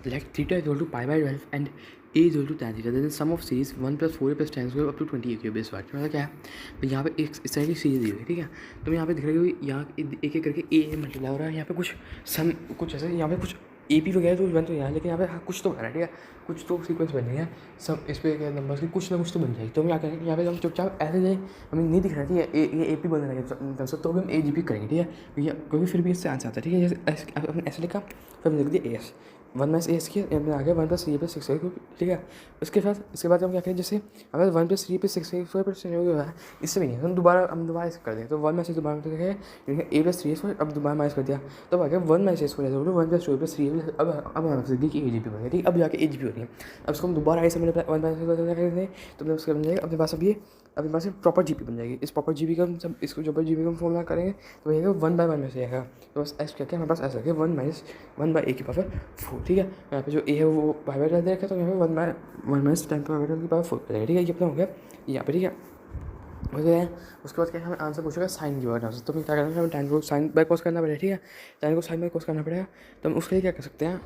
Let theta is equal to pi by 12 and a is equal to tan theta. Then the sum of series 1 plus 4a plus tan square up to 20 a base बात मतलब क्या है भाई यहाँ पे एक इस तरह की सीरीज दी हुई है ठीक है। तो यहाँ पे दिख रही है यहाँ एक एक करके ए मल्टीप्लाई हो रहा है, यहाँ पे कुछ सम कुछ ऐसे यहाँ पे कुछ ए पी वगैरह तो बन तो यहाँ, लेकिन यहाँ पे हाँ कुछ तो बन रहा है ठीक है, कुछ तो सीक्वेंस बन रही है सब इस पे नंबर्स की कुछ ना कुछ तो बन जाएगी। तो हम क्या करेंगे यहाँ पे हम चुपचाप ऐसे जाए, हमें नहीं दिख रहा ठीक है ये ए पी बन रहा है सब, तो हम ए जी पी करेंगे ठीक है, क्योंकि फिर भी इससे आंसर आता है ठीक है। जैसे अपने ऐसे लिखा फिर हमने लिख दिया ए एस 1 माइनस ए इसकी आ गया 1 प्लस 3 प्लस 6 ठीक है। इसके बाद हम क्या करें, जैसे अगर 1 प्लस 3 प्लस 6 स्क्वायर प्लस है इससे भी नहीं, हम दोबारा इसे कर दें तो 1 माइनस दोबारा देखें ए प्लस 3 स्क्वायर, अब दोबारा माइनस कर दिया तो अब आ गया 1 माइनस ए स्क्वायर 1 प्लस 2 प्लस 3 अब हम समझ कि ए जी पी बन गया ठीक, अब जाके ए जी पी हो रही है। अब उसको हम दोबारा ऐसे मैंने 1 माइनस तो उसका बन जाएगा अपने पास, अब ये अपने पास प्रॉपर जी पी बन जाएगी। इस प्रॉपर जी पी का हम सब इसको जो जी पी का फॉर्मूला करेंगे तो वही 1 बाय 1 में से आएगा, तो बस ऐसे करके हमारे पास ऐसा है 1 माइनस 1 बाई ए की पावर 4 ठीक है। यहाँ पे जो ए है वो पाई बाई डाल दे रखा है, तो यहाँ पे 1 बाय 1 माइनस 10 की पावर 4 कर देगा ठीक है। ये अपना हो गया यहाँ पे ठीक है। हो गया उसके बाद क्या हमें आंसर पूछेगा साइन की बात, तो हमें क्या करना है, हमें tan को साइन बाय कॉस करना पड़ेगा ठीक है, tan को साइन बाय कॉस करना पड़ेगा। तो हम उसके लिए क्या कर सकते हैं,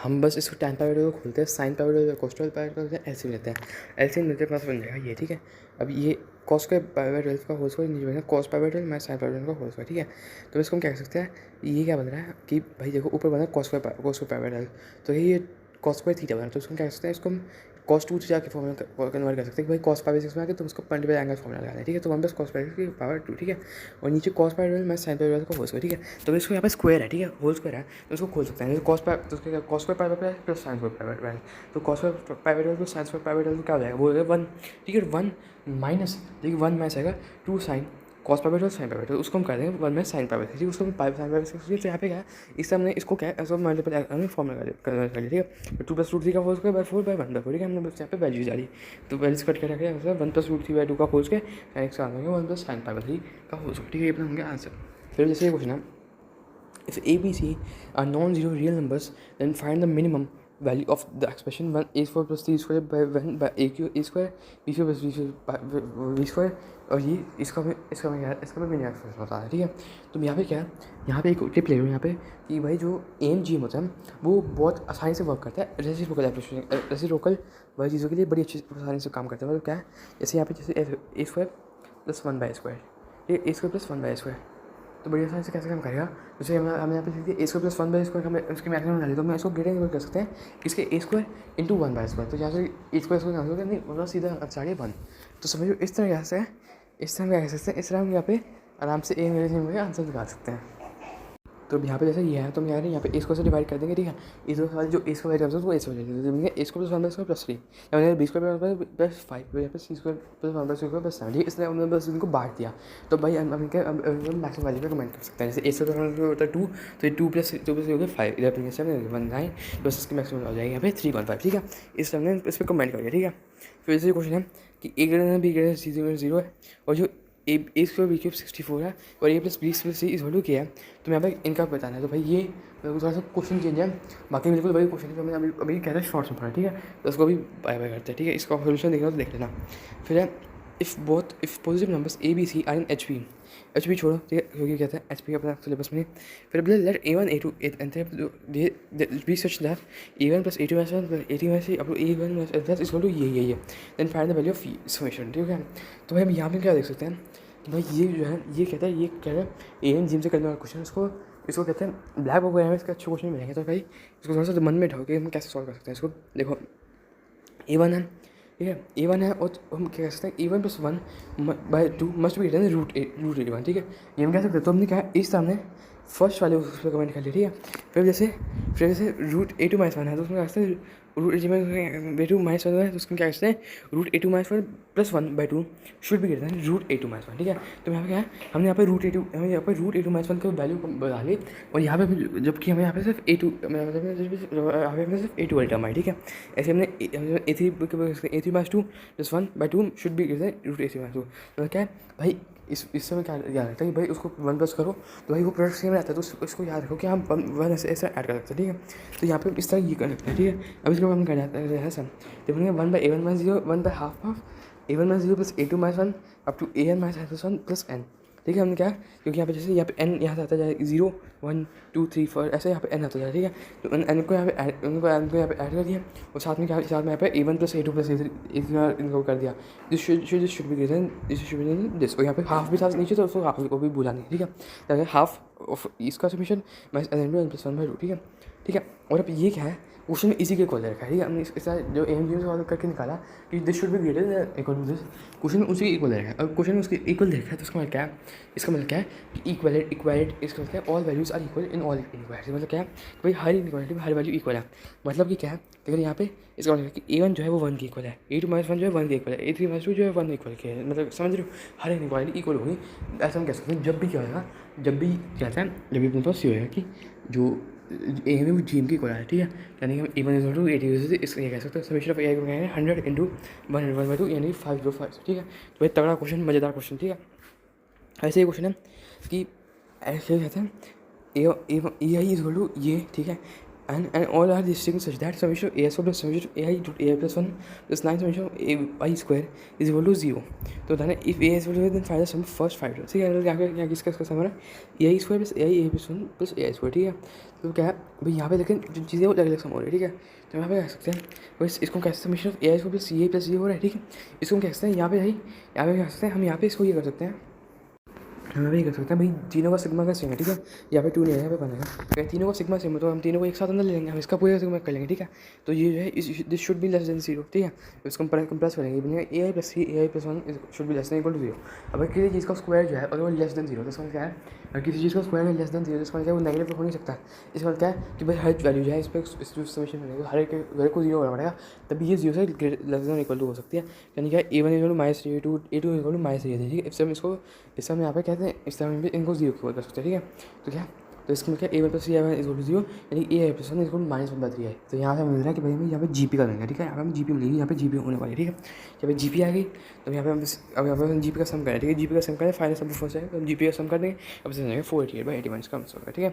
हम बस इसको tan पाई को खोलते हैं, साइन पाई कोस्टल पाई को एलसीएम लेते हैं, एलसीएम लेते हैं पास बन जाएगा ये ठीक है। अब ये कॉस के पाई बाई 12 का होल स्क्वायर नीचे बनेगा cos pi by 12 minus sine pi by 12 का होल स्क्वायर ठीक है। तो इसको हम क्या कर सकते हैं, ये क्या बन रहा है कि भाई देखो ऊपर बना है कॉस पाई बाई 12, तो ये कॉस स्क्वायर थीटा बना है, तो उसको हम क्या कर सकते हैं, इसको हम कॉस 2 थीटा के फॉर्मूला कन्वर्ट कर सकते हैं कि भाई कॉस पाई बाई 6 में आके तो उसको परपेंडिकुलर एंगल फॉर्मूला लगाना है ठीक है। तो 1 प्लस कॉस पाई की पावर 2 ठीक है, और नीचे cos pi by minus sine pi by का होल स्क्वायर ठीक है। तो इसको यहाँ पे स्क्वायर है ठीक है, होल स्क्वायर है तो उसको खोल सकते हैं। जैसे कॉस पाई तो उसके cos square pi by plus sine square pi by, तो cos pi by plus sine square pi by क्या हो जाएगा, वो हो जाएगा 1 ठीक है। 1 माइनस देखिए 1 माइनस आएगा 2 sine cos pi by 12 sine pi by, तो उसको हम कर देंगे 1 माइनस साइन पाई बाई ठीक है, उसको हम पाई साइन पाई बाई। तो यहाँ पे क्या है, इससे हमने इसको क्या है ऐसा मल्टीपल फॉर्मूला कर लिया ठीक है। 2 प्लस रूट 3 का whole square by 4 by 1 by 4 ठीक है। हमने बस यहाँ पे वैल्यूज डाली तो वैल्यूज कट कर रखा है 1 प्लस रूट 3 बाई 2 का होल स्क्वायर एक्स का आंसर होगा 1 प्लस साइन पाई बाई 3 का होल स्क्वायर ठीक है। ये अपना होंगे आंसर। फिर जैसे ये क्वेश्चन है, if a b c are non-zero real numbers then find the minimum value of the expression 1 a square plus 3 square by 1 by a cube a square b square plus b square और ये इसका मैं मैंने expression बता है ठीक है। तो यहाँ पे क्या है, यहाँ पे एक टिप ले रहा हूँ यहाँ पे कि भाई जो एम जी होता है वो बहुत आसानी से वर्क करता है रेसिप्रोकल वाली चीज़ों के लिए बड़ी अच्छी आसानी से काम करता है। मतलब क्या है, जैसे यहाँ पे जैसे ए स्क्वायर प्लस 1 बाई स्क्वायर, ये ए स्क्वायर प्लस 1 बाई स्क्वायर, तो बड़ी आसानी से कैसे काम करेगा। जैसे हमें यहाँ पे लिख दिया ए स्क्वायर प्लस 1 बाई स्क्वायर, हमें उसके मैक्सिमम डाली तो मैं इसको ग्रेटर कर सकते हैं इसके ए स्क्वायर इंटू 1 बाई स्क्वायर, तो यहाँ से ए स्क्वायर स्क्वायर कैंसिल नहीं मतलब सीधा साढ़े 1। तो समझो इस तरह कैसे है, इस तरह क्या कह सकते हैं, इस तरह हम यहाँ पे आराम से ए मेरे में आंसर निकाल सकते हैं। तो यहाँ पे जैसे ये है तो हम यहाँ पे इसको से डिवाइड कर देंगे ठीक है। इस वाले जो इसको डिवाइड करते हैं वो इसको देंगे इसको प्लस 1 बाई स्क्वायर प्लस 3 या बी स्क्वायर प्लस 5 यहाँ पे C square plus 1 by square plus 7 इसलिए हमने बस इनको बांट दिया। तो भाई हम मैक्सिमम वैल्यू पे कमेंट कर सकते हैं। जैसे ए स्क्वायर होता है 2 तो ये 2 प्लस हो गया 5 इधर पे 7 1 9 बस इसकी मैक्सिमम हो जाएगी यहाँ पे 3.5 ठीक है। इस हमने इस पर कमेंट कर दिया ठीक है। फिर जैसे क्वेश्चन है कि A greater than B greater C greater 0 है और जो ए स्क्वायर बी क्यूब 64 है और A plus B plus C is value क्या है, तो मैं भाई इनका बताना है। तो भाई ये थोड़ा सा क्वेश्चन चेंज है, बाकी बिल्कुल वही क्वेश्चन है जो मैंने अभी कहता है शॉर्ट्स में पढ़ा ठीक है। तो उसको भी बाय बाय करते हैं ठीक है। इसका सोल्यूशन देखना तो देख लेना। फिर है if positive numbers a b c are in H P छोड़ो ठीक है क्योंकि कहते हैं एच पी अपना सिलेबस में। फिर बोले let A1 A2 B such that A1 plus A2 minus 1 plus A3 minus up to A1 minus equal to ये then find the value of summation ठीक है। तो भाई हम यहाँ पे क्या देख सकते हैं कि भाई ये जो है ये कहता है ए एन जिम से करने वाला क्वेश्चन इसको कहते हैं ब्लैक बोर्ड में इसका अच्छे क्वेश्चन मिलेंगे। तो भाई इसको थोड़ा सा मन में ढाओ कि हम कैसे सॉल्व कर सकते हैं इसको। देखो A1 है ठीक है, A1 है और हम क्या कह सकते हैं A1 plus 1 by 2 must be greater than root 81 ठीक है। ये हम कह सकते हैं। तो हमने क्या इस सामने फर्स्ट वाले उस पर कमेंट कर लिया ठीक है। फिर जैसे रूट A2 माइनस 1 है तो उसमें क्या करते हैं रूट A2 माइनस 1 है तो उसमें क्या करते हैं root A2 minus 1 plus 1 by 2 should भी greater than root A2 minus 1 ठीक है। तो यहाँ पे क्या है हमने यहाँ पे रूट A2 माइनस 1 का वैल्यू बता ली और यहाँ पे जबकि हमें यहाँ पे सिर्फ A2 टर्म है ठीक है। ऐसे हमने A3 minus 2 plus 1 by 2 should भी greater than root A3 minus 2। तो क्या है भाई इस समय क्या याद रखता है कि भाई उसको 1 प्लस करो तो भाई वो प्रोडक्ट सेम रहता है। तो इसको याद रखो कि हम 1 ऐसे ऐड कर सकते हैं ठीक है। तो यहाँ पे इस तरह ये कर सकते हैं ठीक है। अब इसको हम कर जाते हैं सर देखो 1 by A1 minus 0 1 by half of A1 minus 0 plus A2 minus 1 up to AN minus plus 1 plus n ठीक है। हमने क्या, क्योंकि यहाँ पे जैसे यहाँ पे n यहाँ से आता जाए 0 1 2 3 4 ऐसे यहाँ पे n आता जाए, ठीक है। तो n को यहाँ पे n को यहाँ पे ऐड कर दिया और साथ में क्या, साथ में यहाँ पे a1 + a2 + a3 इनको कर दिया। This should be greater then this. और यहाँ पे हाफ भी था नीचे, तो उसको हाफ को भी भूला नहीं, ठीक है। हाफ ऑफ इसका समीशन -n/(n+1/2), ठीक है। और अब ये क्या है, क्वेश्चन में इसी के इक्वल रखा है, ठीक है। हमने इसका जो एम सॉल्व करके निकाला कि this should be greater than equal to this, question में उसी के इक्वल रखा है। अब क्वेश्चन में उसके इक्वल देखा है तो इसका मतलब क्या है, इसका मतलब क्या है कि इक्वलिटी, इसका मतलब क्या है, all values are equal in all inequality. मतलब क्या है कि भाई हर इनइक्वालिटी में हर वैल्यू इक्वल है। मतलब कि क्या है, अगर यहाँ पे इसका मतलब कि a1 जो है वो 1 के इक्वल है, a2 - 1 जो है 1 के इक्वल है, a3 - 2 जो है 1 इक्वल के है। मतलब समझ रहे हो, हर इनइक्वालिटी इक्वल होगी। ऐसा हम कह सकते हैं जब भी क्या होगा, जब भी क्या है, जब भी अपने पास ये होगा कि जो ए में वो जी एम की इक्वल है, ठीक है। यानी कि हम a1 = 80 इसको ये कह सकते हैं समीशन ऑफ ए 100 × 100/2 यानी 505, ठीक है। तो भाई तगड़ा क्वेश्चन, मज़ेदार क्वेश्चन, ठीक है। ऐसे ही क्वेश्चन है कि ऐसे कहते हैं ए आई इज टू ये, ठीक है। And all are distinct such that summation of A square + summation of A i + 1 + 9 summation of A i square is equal to 0। तो बताना if a is equal to then find the sum first 5 terms, ठीक है। यहाँ किसका सम है, ए i square + A i + 1 + A i square, ठीक है। तो क्या है भाई यहाँ पे लेकिन जो चीज़ें वो अलग अलग सम हो रही है, ठीक है। तो यहाँ पे कह सकते हैं बस इसको कह सकते हैं summation of A i square + ए + ये हो रहा है, ठीक है। इसको हम कह सकते हैं यहाँ पे भाई, यहाँ पे कह सकते हैं हम यहाँ पे इसको ये कर सकते हैं, हम भी कर सकते हैं भाई तीनों का सिग्मा का सेम है, ठीक है। यहाँ पे 2 नहीं है, यहाँ पे 1 है। अगर तीनों का सिग्मा सेम है तो हम तीनों को एक साथ अंदर ले लेंगे, हम इसका पूरा सिग्मा कर लेंगे, ठीक है। तो ये जो है this should be less than 0, ठीक है। इसको कंप्रेस करेंगे, बनेगा a i + 3 a i + 1 should be less than equal to 0। अब किसी चीज़ का स्क्वायर जो है अगर वो लेस देन 0 तो इसका क्या है, अगर किसी चीज़ का स्क्वायर है लेस देन 0 तो इसका क्या वो नेगेटिव हो नहीं सकता। इसका क्या है कि भाई हर वैल्यू जो है इस पर समीशन बनेगा, हर एक को 0 होना पड़ेगा, तभी ये 0 से लेस देन इक्वल टू हो सकती है। यानी क्या a1 = -3 a2 = -3, ठीक है। इससे हम इसको यहाँ पे कहते हैं, इस तरह भी इनको 0 की कर सकते हैं, ठीक है। तो क्या, तो इसमें क्या a1 + a1 = 0 यानी a आई + 1 = -1/3 है। तो यहाँ से हमें मिल रहा है कि भाई हमें यहाँ पे जीपी का मिलेगा, ठीक है। यहाँ पे हमें जीपी मिलेगी, यहाँ पे जीपी होने वाली है, ठीक है। यहाँ पे जीपी आ गई तो यहाँ पे हम अब यहाँ पे हम जीपी का सम करें, ठीक है। जीपी का सम करें, फाइनल सम फर्स्ट है तो हम जीपी का सम कर देंगे। अब से जाएगा 488/81 इसका आंसर होगा, ठीक है।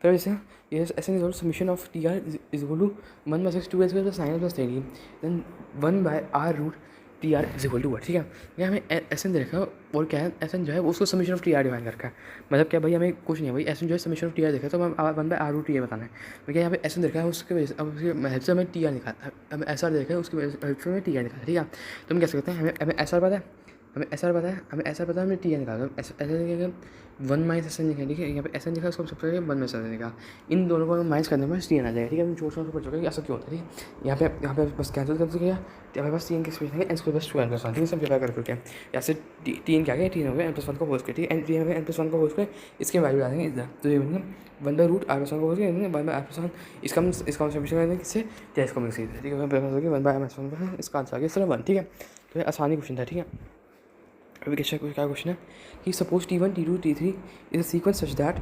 फिर जैसे ये ऐसे नहीं, summation of t r is equal to 1 + 2 + 9 + 13 then 1/r√TR is equal to 1, ठीक है। यहाँ हमें एस एन दे रखा है और क्या है, एस एन जो है वो उसको summation of t are define कर रखा है। मतलब क्या भाई हमें कुछ नहीं है भाई, एस एन जो है समीशन ऑफ टी आर देखा है तो हमें 1/r√TR बताना है। तो क्या यहाँ पे एस एन देखा है उसके वजह से, अब उसकी हेल्प से हमें टी आर निकालना, हमें एस आर देखा है उसकी हेल्प से हमें टी आर निकालना, ठीक है। तो हम कह सकते हैं हमें एस आर पता है, हमें एस आर पता है, हमें टी आर निकालना है। एस एन 1 - एस एन लिखा है, ठीक है। यहाँ पे एस एन लिखा है उसको सबसे पहले 1 - एस एन लिखा, इन दोनों को माइनस करने में टी एन आ जाएगा, ठीक है। हम छोटे छोटे पढ़ चुके हैं ऐसा क्यों होता है, ठीक है। यहाँ पे बस कैंसिल कर दिया, हमारे पास टीएन के एक्सप्रेशन है n² + 2 n+1, ठीक है। सिंप्लीफाई करके यहाँ से टीएन क्या गया, टीएन हो गया n+1 का होल स्क्वायर, ठीक है। टीएन हो गया n+1 का होल स्क्वायर, इसके वैल्यू डालेंगे इधर, तो ये बनेगा 1/√r+1 का होल स्क्वायर 1/r+1। इसका सब्सिट्यूट करेंगे किससे, क्या इसको मिक्स कीजिए, ठीक है। 1/r+1 इसका आंसर आ गया सिर्फ 1, ठीक है। तो ये आसानी क्वेश्चन था, ठीक है। अभी क्या क्वेश्चन है कि suppose T1 T2 T3 is a sequence such that,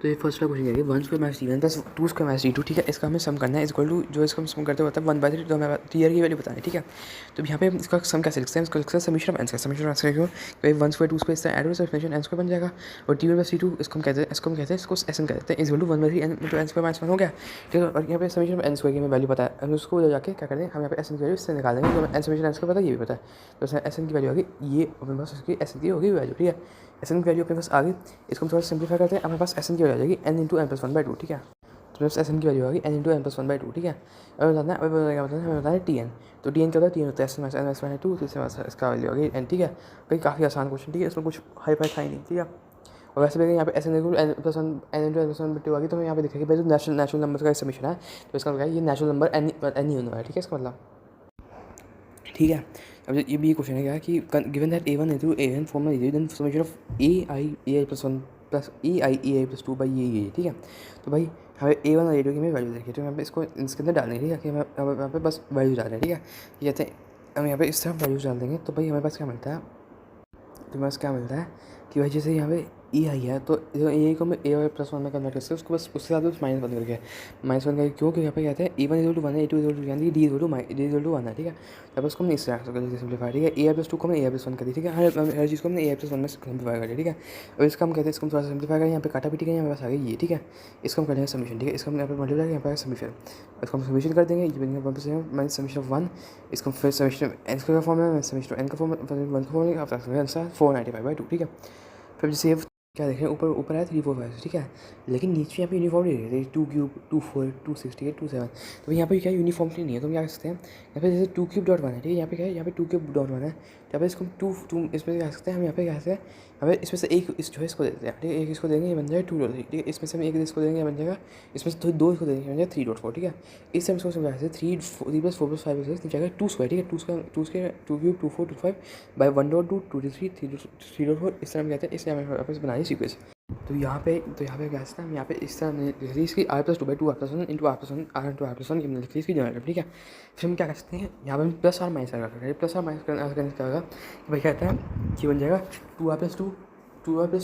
तो ये फर्स्ट वाला क्वेश्चन है 1² - T1 + 2² - T2, ठीक है। इसका हमें सम करना है इक्वल टू जो इसका हम सम करते होता है 1/3, तो हमें टी आर की वैल्यू बतानी है, ठीक है। तो यहाँ पे इसका सम कैसे लिखते हैं, इसको लिखते हैं समीशन ऑफ n का, समीशन ऑफ n क्यों भाई 1² 2² इससे ऐड हो समीशन n² बन जाएगा। और T1 + T2 इसको हम कहते हैं, इसको SN कहते हैं, इक्वल टू 1/3 n × n² - 1 हो गया, ठीक है। और यहाँ पे समीशन ऑफ n² की हमें वैल्यू पता है, हम उसको जाके क्या करते हैं, हम यहाँ पे SN की वैल्यू इससे निकाल देंगे। तो n समीशन n² पता है, ये भी पता है, तो SN की वैल्यू आ गई, ये अपने पास उसकी SN की होगी वैल्यू, ठीक है। SN की वैल्यू अपने पास आ गई, इसको हम थोड़ा सिंप्लीफाई करते हैं, हमारे पास SN की वैल्यू आ जाएगी n × n+1/2, ठीक है। तो बस SN की वैल्यू आ गई n × n+1/2, ठीक है। अब बताना है, हमें बताना है TN, तो TN क्या होता है, TN होता है SN - n+2, तो इसका वैल्यू आ गई n, ठीक है। भाई काफ़ी आसान क्वेश्चन, ठीक है, इसमें कुछ हाई फाई था ही नहीं, ठीक है। और वैसे भी यहाँ पे SN = n × n+1/2 आ गई, तो मैं यहाँ पे देखिए भाई जो नेचुरल नंबर का समीशन है, तो इसका मतलब ये नेचुरल नंबर n ही होने वाला है, ठीक है, इसका मतलब, ठीक है। अब ये भी क्वेश्चन है क्या कि given that a1 * a1 form में then summation of ai + 1 + ai + 2 ये, ठीक है। तो भाई हमें a1 और a2 की हमें वैल्यू देखिए, तो यहाँ पे इसको इसके अंदर डालने, ठीक है, कि हमें यहाँ पे बस वैल्यू डालना है, ठीक है। ये कहते हैं हम यहाँ पे इस तरह वैल्यूज डाल देंगे, तो भाई हमारे पास क्या मिलता है, तो हमारे पास क्या मिलता है कि भाई जैसे यहाँ पे ई आई है, तो ए को मैं ए और प्लस वन में कन्वर्ट करते हैं, उसको बस उसके साथ बस माइनस वन करके माइनस वन करके, क्योंकि यहाँ पे कहते हैं ए वन इक्वल टू वन है, ए टू इक्वल टू यानी डी इक्वल टू वन है, ठीक है। तब उसको हमने इस तरह से सिंप्लीफाई, ठीक है। ए प्लस टू को हमने ए प्लस वन कर दी, ठीक है। हर चीज़ को हमने ए प्लस वन में सिंप्लीफाई कर दिया, ठीक है। और इसका हम कहते हैं, इसको थोड़ा सा सिंप्लीफाई करें, यहाँ पे काटा पीटी करें, यहाँ पे बस आ गई ये, ठीक है। इसको हम करेंगे समीशन, ठीक है। इसको हम यहाँ पे मल्टीप्लाई यहाँ पे समीशन, इसको हम समीशन कर देंगे, ये बनेगा one plus minus summation of one, इसको फिर समीशन एन का फॉर्म है, समीशन एन का फॉर्म वन का फॉर्म आंसर 495/2, ठीक है। फिर जैसे क्या देखें, ऊपर ऊपर आया 3 4 5, ठीक है। लेकिन नीचे यहाँ पे यूनिफॉर्म नहीं है, 2 क्यूब 2 4 2 6, ठीक है, 2 7। तो यहाँ पे क्या यूनिफॉर्मली नहीं है, तो हम क्या कर सकते हैं, यहाँ पे जैसे 2 क्यूब डॉट वन है, ठीक है। यहाँ पे क्या है, यहाँ पे 2 क्यूब डॉट वन है, यहाँ पे इसको हम टू इसमें क्या सकते हैं हम, यहाँ पे क्या सकते हैं, यहाँ पे इसमें से एक इस जो है इसको देते हैं, ठीक है। एक इसको देंगे, ये बन जाएगा 2 डॉट 3, ठीक है। इसमें से हम एक इसको देंगे, ये बन जाएगा, इसमें से दो इसको देंगे, बन जाएगा 3 डॉट 4, ठीक है। इस टाइम इसको समझा सकते हैं 3 प्लस 4 प्लस 5 जाएगा 2 स्क्वायर, ठीक है। 2 square 2 cube 2 4 2 5 by 1 dot 2 2 3 3 dot 4, इस तरह हम कहते हैं। इसलिए हमें वापस बनाइए सीक्वेंस। तो यहाँ पे क्या है, हम यहाँ पे इस तरह लिख ली इसकी r plus 2/2 r plus one into r plus one r into r plus one, लिख ली इसकी जनरेटर, ठीक है। फिर हम क्या कर सकते हैं, यहाँ पे हम प्लस आर माइनस कर सकते हैं। प्लस आर माइनस करने क्या होगा, भाई कहता है कि बन जाएगा 2r प्लस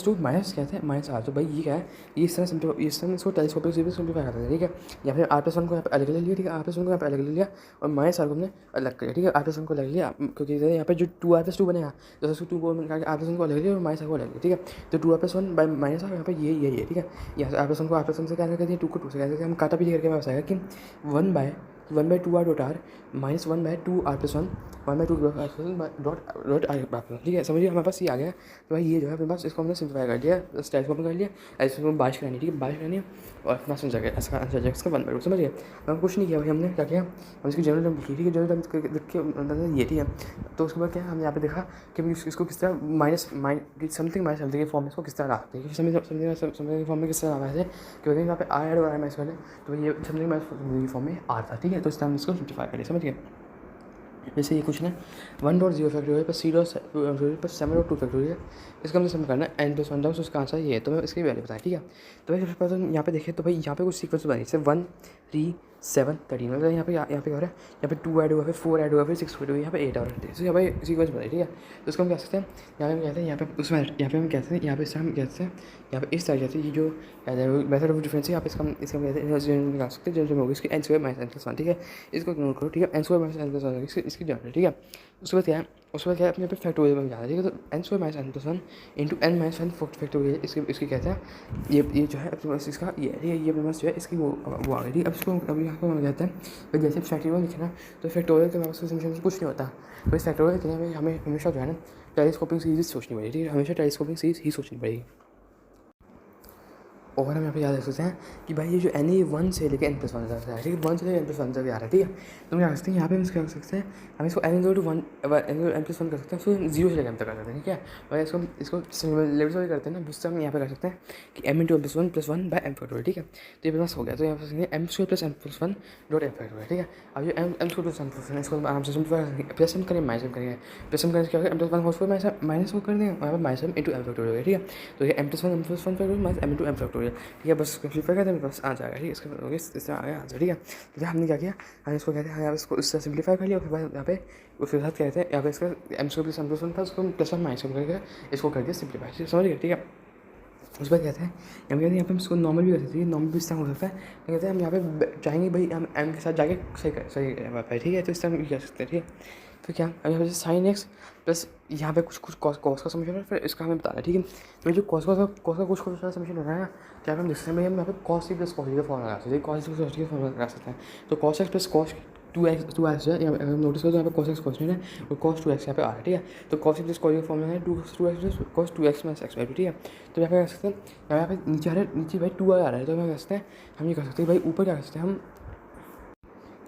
2 माइनस कहते हैं माइनस आर। तो भाई ये क्या है, ये इस तरह इसको टेलीस्कोपिक सिंप्लीफाई करते हैं, ठीक है। यहाँ पे आर प्लस वन को यहाँ पे अलग ले लिया, ठीक है। आर प्लस वन को यहाँ पे अलग ले लिया और माइनस आर को हमने अलग कर लिया, ठीक है। आर प्लस वन को अलग लिया, क्योंकि यहाँ पे जो 2r प्लस 2 बनेगा, तो उसको 2 को आर प्लस वन को अलग लिया और माइनस आर को अलग लिया, ठीक है। तो 2r plus one by minus r, यहाँ पे ये है, ठीक है। यहाँ से आर प्लस वन को आर प्लस वन से कैंसिल कर दिया, 2 को 2 से कैंसिल करके हम काटा पीछे करके मैं बताएगा कि 1/2 r dot r minus 1/2 r plus one 1/2 dot r plus, ठीक है। समझिए हमारे पास ये आ गया। तो भाई ये जो है अपने पास, इसको हमने सिंप्लीफाई कर दिया, टेलीस्कोप में कर लिया, ऐसे में बारिश करानी, ठीक है। बारिश करानी है और अपना समझ गया, ऐसा आंसर जाएगा इसका 1/2, समझ गए। हम कुछ नहीं किया भाई, हमने क्या किया, हम इसकी जनरल टर्म लिखी, ठीक है। जनरल टर्म लिख के ये, ठीक है। तो उसके बाद क्या हमने यहाँ पे देखा कि इसको किस तरह समथिंग माइनस समथिंग के फॉर्म में इसको किस तरह ला सकते हैं, समथिंग के फॉर्म में किस तरह लाना है, क्योंकि यहाँ पे आर और आर माइनस कर ले, तो ये समथिंग माइनस के फॉर्म में आर था, ठीक है। तो इस तरह हम इसको सिम्प्लीफाई करें, समझ गए। जैसे ये क्वेश्चन है 1.0 फैक्टोरियल पर 0 पर 7.2 फैक्टोरियल, इसका हमसे सम करना है n प्लस 1 टाइम्स, उसका आंसर ये है। तो मैं इसकी वैल्यू बताएं, ठीक है। तो भाई सबसे पहले यहाँ पे देखें, तो भाई यहाँ पे कुछ सीक्वेंस बनाइए, जैसे 1 3 7 13, मतलब यहाँ पे क्या हो रहा है, यहाँ पे 2 ऐड हुआ, फिर 4 ऐड हुआ, फिर 6 ऐड हुआ, यहाँ पे 8 और है। तो यहाँ पे सीक्वेंस बनाइए, ठीक है। तो इसको हम कह सकते हैं, यहाँ पे हम कहते हैं, यहाँ पे उसमें यहाँ पे हम कहते हैं, यहाँ पे इस तरह हम कहते हैं, यहाँ पे इस तरह कहते हैं, ये जो मेथड ऑफ डिफरेंस है, यहाँ पे इसका हम कहते हैं निकाल सकते हैं, जनरल होगी इसकी n square minus n plus 1, ठीक है। इसको नोट करो, ठीक है। n square minus n plus 1 इसकी जनरल, ठीक है। उसके बाद क्या है, अपने पे फैक्टोरियल में जाना है, ठीक है। तो n square minus n plus 1 into n minus 1 factorial, इसकी कहते हैं, ये जो है अपने पास इसका ये अपने पास जो है इसकी वो आ गई, ठीक है। अब इसको अभी यहाँ पर कहते हैं, तो जैसे फैक्टोरियल लिखना, तो फैक्टोरियल के पास समीशन कुछ नहीं होता, तो इस फैक्टोरियल के लिए हमें हमेशा जो है ना टेलीस्कोपिक सीरीज सोचनी पड़ेगी, ठीक है। हमेशा टेलीस्कोपिक सीरीज ही सोचनी पड़ेगी। और हम यहाँ पे याद रख सकते हैं कि भाई ये जो n है 1 से लेकर n प्लस 1 तक है, ठीक है। 1 से लेकर n प्लस 1 तक आ रहा है, ठीक है। तो हम क्या कर सकते हैं, यहाँ पे हम क्या कर सकते हैं, हम इसको n equal to 1 n plus 1 कर सकते हैं, फिर 0 से लेकर m तक कर सकते हैं, ठीक है। और इसको लेवल से करते हैं ना, जिससे हम यहाँ पे कर सकते हैं कि m into m plus 1 by m factorial, ठीक है। तो ये पास हो गया। तो यहाँ पर m square plus m plus 1 dot m factorial, ठीक है। अब ये m square plus m plus 1 इसको आराम से सिंप्लीफाई करेंगे, प्लस m करेंगे माइनस m करेंगे, प्लस m करेंगे क्या होगा, m plus 1 whole square minus वो कर देंगे, यहाँ पर minus m into m factorial, ठीक है। तो ये m plus 1 factorial minus m into m factorial, ठीक है। बस सिंप्लीफाई करते हैं, बस आ जाएगा, ठीक है। इसका मतलब इस तरह आ गया आंसर, ठीक है। तो हमने क्या किया, हम इसको कहते हैं, यहाँ इसको इस तरह सिंप्लीफाई कर लिया, फिर बाद यहाँ पे उसके साथ कहते हैं, यहाँ पे इसका m square plus m plus 1 था, उसको प्लस 1 माइनस करके इसको कर दिया सिंप्लीफाई, समझ गए, ठीक है। उस पर कहते हैं, हम कहते हैं यहाँ पे हम इसको नॉर्मल भी कर सकते हैं, नॉर्मल भी इस तरह हो सकता है। तो कहते हैं हम यहाँ पे जाएंगे भाई, हम m के साथ जाके सही वाई, ठीक है। तो इस तरह भी कर सकते हैं, ठीक है। फिर क्या, अब यहाँ पे साइन एक्स प्लस यहाँ पे कुछ कॉस का समीशन है, फिर इसका हमें बताना है, ठीक है। तो जो कॉस का कुछ समीशन हो रहा है ना, क्या हम देख सकते हैं भाई, हम यहाँ पे कॉस सी प्लस कॉस का फॉर्म लगा सकते हैं, कॉस सी प्लस का फॉर्म लगा सकते हैं। तो cos x plus cos 2x है, यहाँ नोटिस करो, यहाँ पे कॉस एक्स कॉस है और कॉस 2x यहाँ पे आ रहा है, ठीक है। तो कॉस सी प्लस कॉस का फॉर्म है 2x plus cos 2x minus x, ठीक है। तो यहाँ पे कर सकते हैं, यहाँ पे नीचे आ रहा है, नीचे भाई 2 आ रहा है, तो हम कर सकते हैं, हम ये कर सकते हैं भाई, ऊपर क्या कर सकते हैं हम,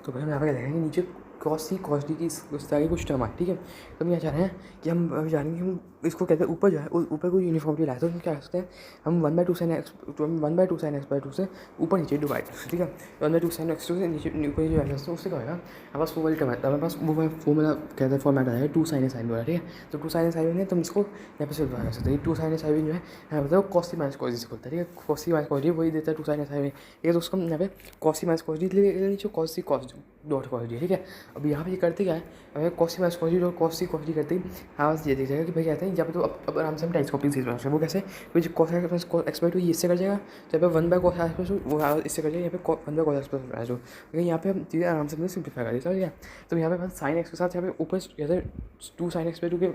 तो भाई हम यहाँ पे क्या देखेंगे, नीचे कॉस सी कॉस डी की इस तरह की कुछ टर्म है, ठीक है। तो हम यहाँ चाह रहे हैं कि हम अभी जानेंगे, हम इसको कहते हैं ऊपर जो है ऊपर कोई यूनिफॉर्मिटी लाए, तो हम क्या कर सकते हैं, हम 1/2 साइन एक्स 1/2 साइन x/2 से ऊपर नीचे डिवाइड कर सकते हैं, ठीक है। 1/2 साइन x2 से नीचे ऊपर डिवाइड करते हैं, उससे क्या होगा, हमारे पास वो वाली टर्म है, हमारे पास वो फॉर्मूला कहते हैं फॉर्मेट आया है 2 sin sin वाला, ठीक है। तो 2 sin sin है, तो हम इसको यहाँ पे सिंप्लीफाई कर सकते हैं। 2 sin sin जो है मतलब कॉस सी माइनस कॉस डी से खुलता है, ठीक है। कॉस सी माइनस कॉस डी वही देता है 2 sin sin, ठीक है। तो उसको हम यहाँ पे कॉस सी माइनस कॉस डी ले नीचे कॉस सी कॉस डॉट कॉस डी, ठीक है। अब यहाँ पे ये करते क्या है, हमें कॉसी माइनस कॉसी और कॉसी कॉसी करते ही हाँ बस ये देख जाएगा कि भाई कहते हैं यहाँ पे तो अब आराम से हम टेलीस्कोपिक सीरीज बना सकते हैं। वो कैसे, जो कॉस एक्सपेक्ट हुई इससे कर जाएगा, तो यहाँ पे 1 बाय कॉस एक्सप्रेस वो इससे कर जाएगा, यहाँ पे 1 बाय कॉस एक्सप्रेस बनाया जो, लेकिन यहाँ पे हम चीज़ें आराम से सिंप्लीफाई करें, समझ गया। तो यहाँ पे साइन एक्स के साथ यहाँ पे ऊपर जैसे 2 sin x/2 के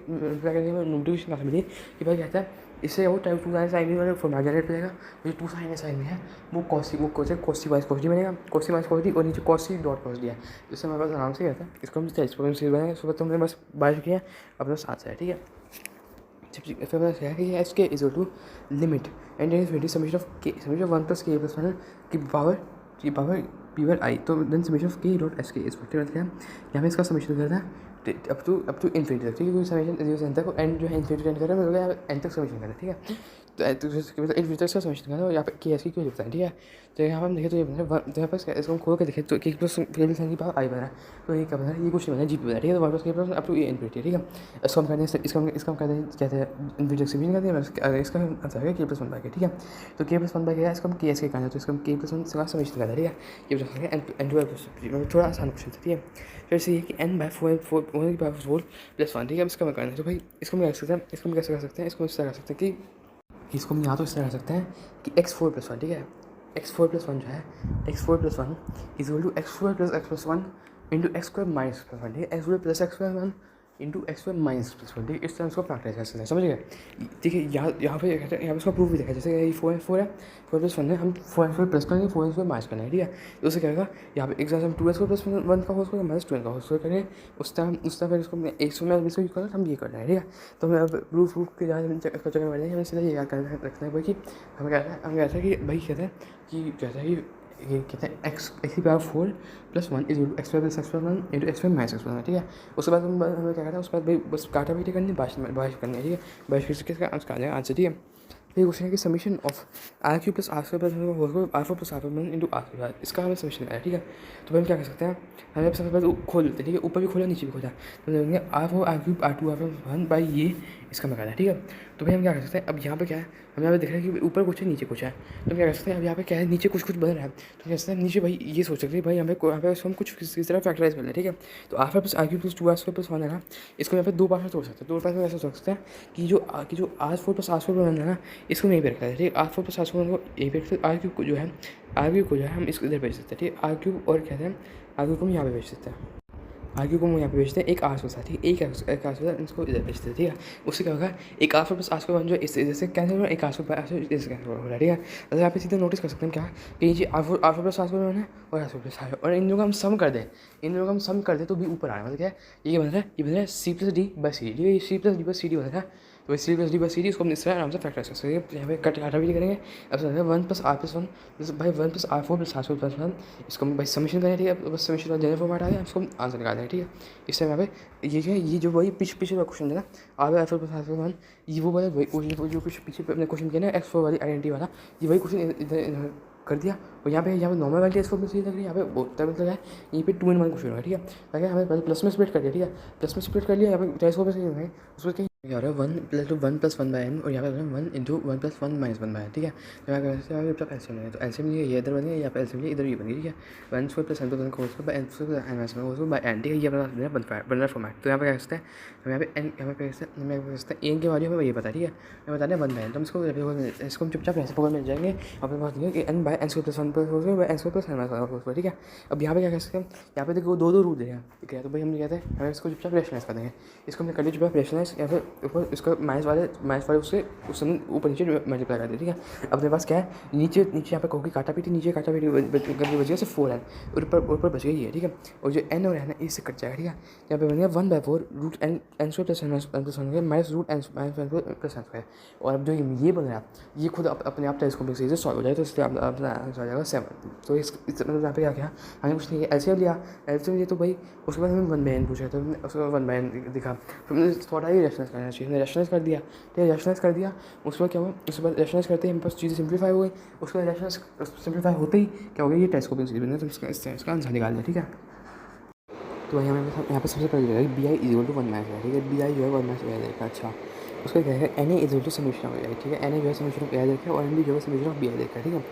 नोटिफिकेशन कहाँ से मिली कि भाई कहता है इससे वो टाइप 2 साइन वाले फॉर्मेट जनरेट हो जाएगा। जो 2 sin साइन में है वो कॉसी माइनस कॉस डी बनेगा, कॉसी माइनस कॉस डी और नीचे कॉसी डॉट कॉस डी है, जिससे हमारे पास आराम से कहता है इसको हम टेलीस्कोपिक सीरीज बनाएंगे। सुबह तो हमने बस बात की है, अपना साथ है, ठीक है। फिर मैंने कहा कि S K is to limit and is summation of K, summation of 1 + k+1 की पावर p/i, तो then summation of k dot S K is क्या है, यहाँ पे इसका समीशन करना है अप टू इन्फिनिटी तक, ठीक है। कोई समीशन 0 से n तक, एंड जो है इन्फिनिटी एंड कर रहा है, मतलब यहाँ पे n तक समीशन करना है, ठीक है। तो इन्फिनिटी तक का समीशन करना है, और यहाँ पे के एस की क्यों लिखता है, ठीक है। तो यहाँ पर हम देखें तो ये बन रहा है, यहाँ पर इसको हम खोल के देखें तो k + k+n की पावर i बन रहा है, तो ये क्या बन रहा है, ये कुछ नहीं बन रहा है, g बन रहा है, ठीक है। तो वापस k+ अप टू इन्फिनिटी, ठीक है। इसको हम कहते हैं इसका हम कहते हैं कहते हैं इन्फिनिटी तक समीशन करते हैं, इसका आंसर है k+1/k, ठीक है। तो k+1/k है, इसको हम के एस के कहते हैं, तो इसको हम k+1 का समीशन करते हैं, ठीक है। ये मतलब थोड़ा आसान क्वेश्चन था, ठीक है। फिर से ये कि n/4 होने की पावर 4+1, ठीक है। अब इसका मैं करना है, तो भाई इसको हम कैसे कर सकते हैं, इसको हम कैसे कर सकते हैं, इसको इस तरह कर सकते हैं कि इसको हम यहाँ तो इस तरह कर सकते हैं कि x4+1, ठीक है। x4+1 जो है x4+1 = x2 + x+1 into x² - x+1, ठीक है। x² + x+1 into x² - x+1, ठीक है। इस तरह उसको प्रैक्टिस कर सकते हैं, समझ गए। ठीक है, यहाँ पे कहते हैं, यहाँ पे इसका प्रूफ भी देखा, जैसे ये 4 है 4+1 है, हम 4 प्लस करेंगे, 4 माइनस करना है, ठीक है। तो उससे क्या होगा, यहाँ पे एक हम 2x² + 1 का होल स्क्वायर माइनस 2n का होल स्क्वायर करेंगे, उस टाइम फिर इसको 100 में इसको यूज करना, हम ये करना है, ठीक है। तो हमें अब प्रूफ के जहाँ इसका चक्कर में हमें सीधा ये याद रखना है भाई कि हमें कहता है, कि भाई कहते हैं कि ये कहते हैं x⁴ + 1 = x² + x+1 into x² - x+1, ठीक है। उसके बाद हमें क्या कहते हैं, उसके बाद भाई बस काटा पीटी करनी है, बारिश करनी है, ठीक है। बारिश किसका आंसर, ठीक है। फिर क्वेश्चन है कि summation of r³ + r² + r4 + r1 into r², इसका हमें समीशन है, ठीक है। तो हम क्या कर सकते हैं, हमें सबसे पहले खोल लेते हैं, ठीक है। ऊपर भी खोला, नीचे भी खोला, तो देंगे r4 r³ r2 r1 by ये इसका मैं कहना है, ठीक है। तो भाई हम क्या कर सकते हैं, अब यहाँ पे क्या है, हम यहाँ पे देख रहे हैं कि ऊपर कुछ है, नीचे कुछ है, तो हम क्या कर सकते हैं, अब यहाँ पे क्या है, नीचे कुछ बन रहा है, तो क्या करते हैं नीचे भाई ये सोच सकते हैं भाई यहाँ पे हम कुछ किसी तरह फैक्टराइज कर लें, ठीक है। तो r4 + r³ + 2r² + 1 है ना, इसको यहाँ पे 2 पार्ट में तोड़ सकते हैं। 2 पार्ट में ऐसे सोच सकते हैं कि जो r4 + r² है ना, इसको नहीं रखा है, ठीक है। r4 + r² को यहीं पे रखते हैं, r³ को जो है हम इसको इधर भेज सकते हैं, ठीक है। r³ और कहते हैं r³ को हम यहाँ पे भेज सकते हैं, आगे को हम यहाँ पे भेजते हैं, एक r के साथ, ठीक है। एक r के साथ इसको इधर भेजते हैं, ठीक है। उससे क्या होगा, एक r4 + r² जो इस जैसे कैंसिल हो रहा है, एक r² इससे कैंसिल हो रहा है, ठीक है। तो यहाँ पे सीधे नोटिस कर सकते हैं क्या कि ये r4 + r² है और r² + r, और इन दोनों का हम सम कर दें तो भी ऊपर आ रहा है, मतलब क्या है, ये बन रहा है, ये बन रहा है c+d/cd, ठीक है। ये c+d/cd बन रहा है, तो c+d/cd इसको हम इस तरह आराम से फैक्टराइज कर सकते हैं। यहाँ पे काटा भी करेंगे, अब 1 + r+1 भाई 1 + r4 + r² + 1, इसको हम भाई समीशन करें, ठीक है। बस समीशन का जनरल फॉर्मेट आ गया, इसको हम आंसर निकाल दें, ठीक है। इस टाइम यहाँ पे ये जो वही पीछे वाला क्वेश्चन है ना, r4 + r² + 1, ये वो वाला वही जो कुछ पीछे अपने क्वेश्चन किया ना, x4 वाली आइडेंटिटी वाला, ये वही क्वेश्चन इधर कर दिया। और यहाँ पे नॉर्मल वाली इसको सही लग रही है, यहाँ पे बहुत मतलब है, यहीं पे 2 in 1 क्वेश्चन होगा, ठीक है। ताकि हमें पहले प्लस में स्प्लिट कर दिया, ठीक है। प्लस में स्प्लिट कर लिया, यहाँ पे टेस्ट पे सही होगा, उसमें कहीं यहाँ पे 1 + 1 + 1/n और यहाँ पे 1 × 1 + 1 - 1/n, ठीक है। तो यहाँ पे एल्सियम है, तो एल्सियम ये इधर बन गया, यहाँ पे एल्सियम इधर ये बन गई, ठीक है। 1² + n + 1 का होल स्क्वायर n² n, ठीक है। ये अपना बन रहा है फॉर्मेट। तो यहाँ पे क्या करते हैं, हम यहाँ पे n कर सकते हैं, n के वैल्यू हमें ये पता है, ठीक है। हमें बता दें 1/n, तो इसको हम चुपचाप ऐसे पकड़ मिल जाएंगे, अपने पास नहीं है कि n/n² + 1 n² + n, ठीक है। अब यहाँ पे क्या कर सकते हैं, यहाँ पे देखो 2 रूट दे हैं, ठीक है। तो भाई हम कहते हैं हमें इसको चुपचाप रेशनलाइज कर देंगे, इसको हमने कर लिया चुपचाप रेशनलाइज, यहाँ पे ऊपर इसका माइनस वाले उससे उस समय ऊपर नीचे मल्टीप्लाई कर दिया, ठीक है। अब अपने पास क्या है, नीचे यहाँ पे कहोगे काटा पीटी, नीचे काटा पीटी बच गया सिर्फ 4n, ऊपर बच गई है, ठीक है। और जो n और n है इससे कट जाएगा, ठीक है। यहाँ पे बन गया 1/4 √n² + n+1 minus √n² + n²। और अब जो ये बन रहा है, ये खुद अपने आप टेलीस्कोपिक से सॉल्व हो जाएगा, तो इसलिए अपना आंसर आ जाएगा 7। तो इस मतलब यहाँ पे क्या किया, हमें कुछ नहीं एलसीएम लिया तो भाई उसके बाद हमें 1/n पूछा, तो हमने उसको 1/n दिखा, फिर हमने थोड़ा ही रेशनलाइज करना चाहिए, हमने रेशनलाइज कर दिया, ठीक है। रेशनलाइज कर दिया, उसके बाद क्या हुआ, उसके बाद रेशनलाइज करते ही हमारे पास चीज़ें सिंप्लीफाई हो गई, उसके बाद रेशनलाइज सिंप्लीफाई होते ही क्या हो गया, ये टेलीस्कोपिक सीरीज बन गया, तो इसका आंसर निकाल दिया, ठीक है। तो यहाँ पे सबसे पहले जाएगा BI = 1 है, ठीक है। BI जो है 1 देखा, अच्छा। उसका क्या है, NA = समीशन ऑफ AI, ठीक है। NA जो है समीशन ऑफ AI देखा है, और NB जो है समीशन ऑफ BI देखा है, ठीक है।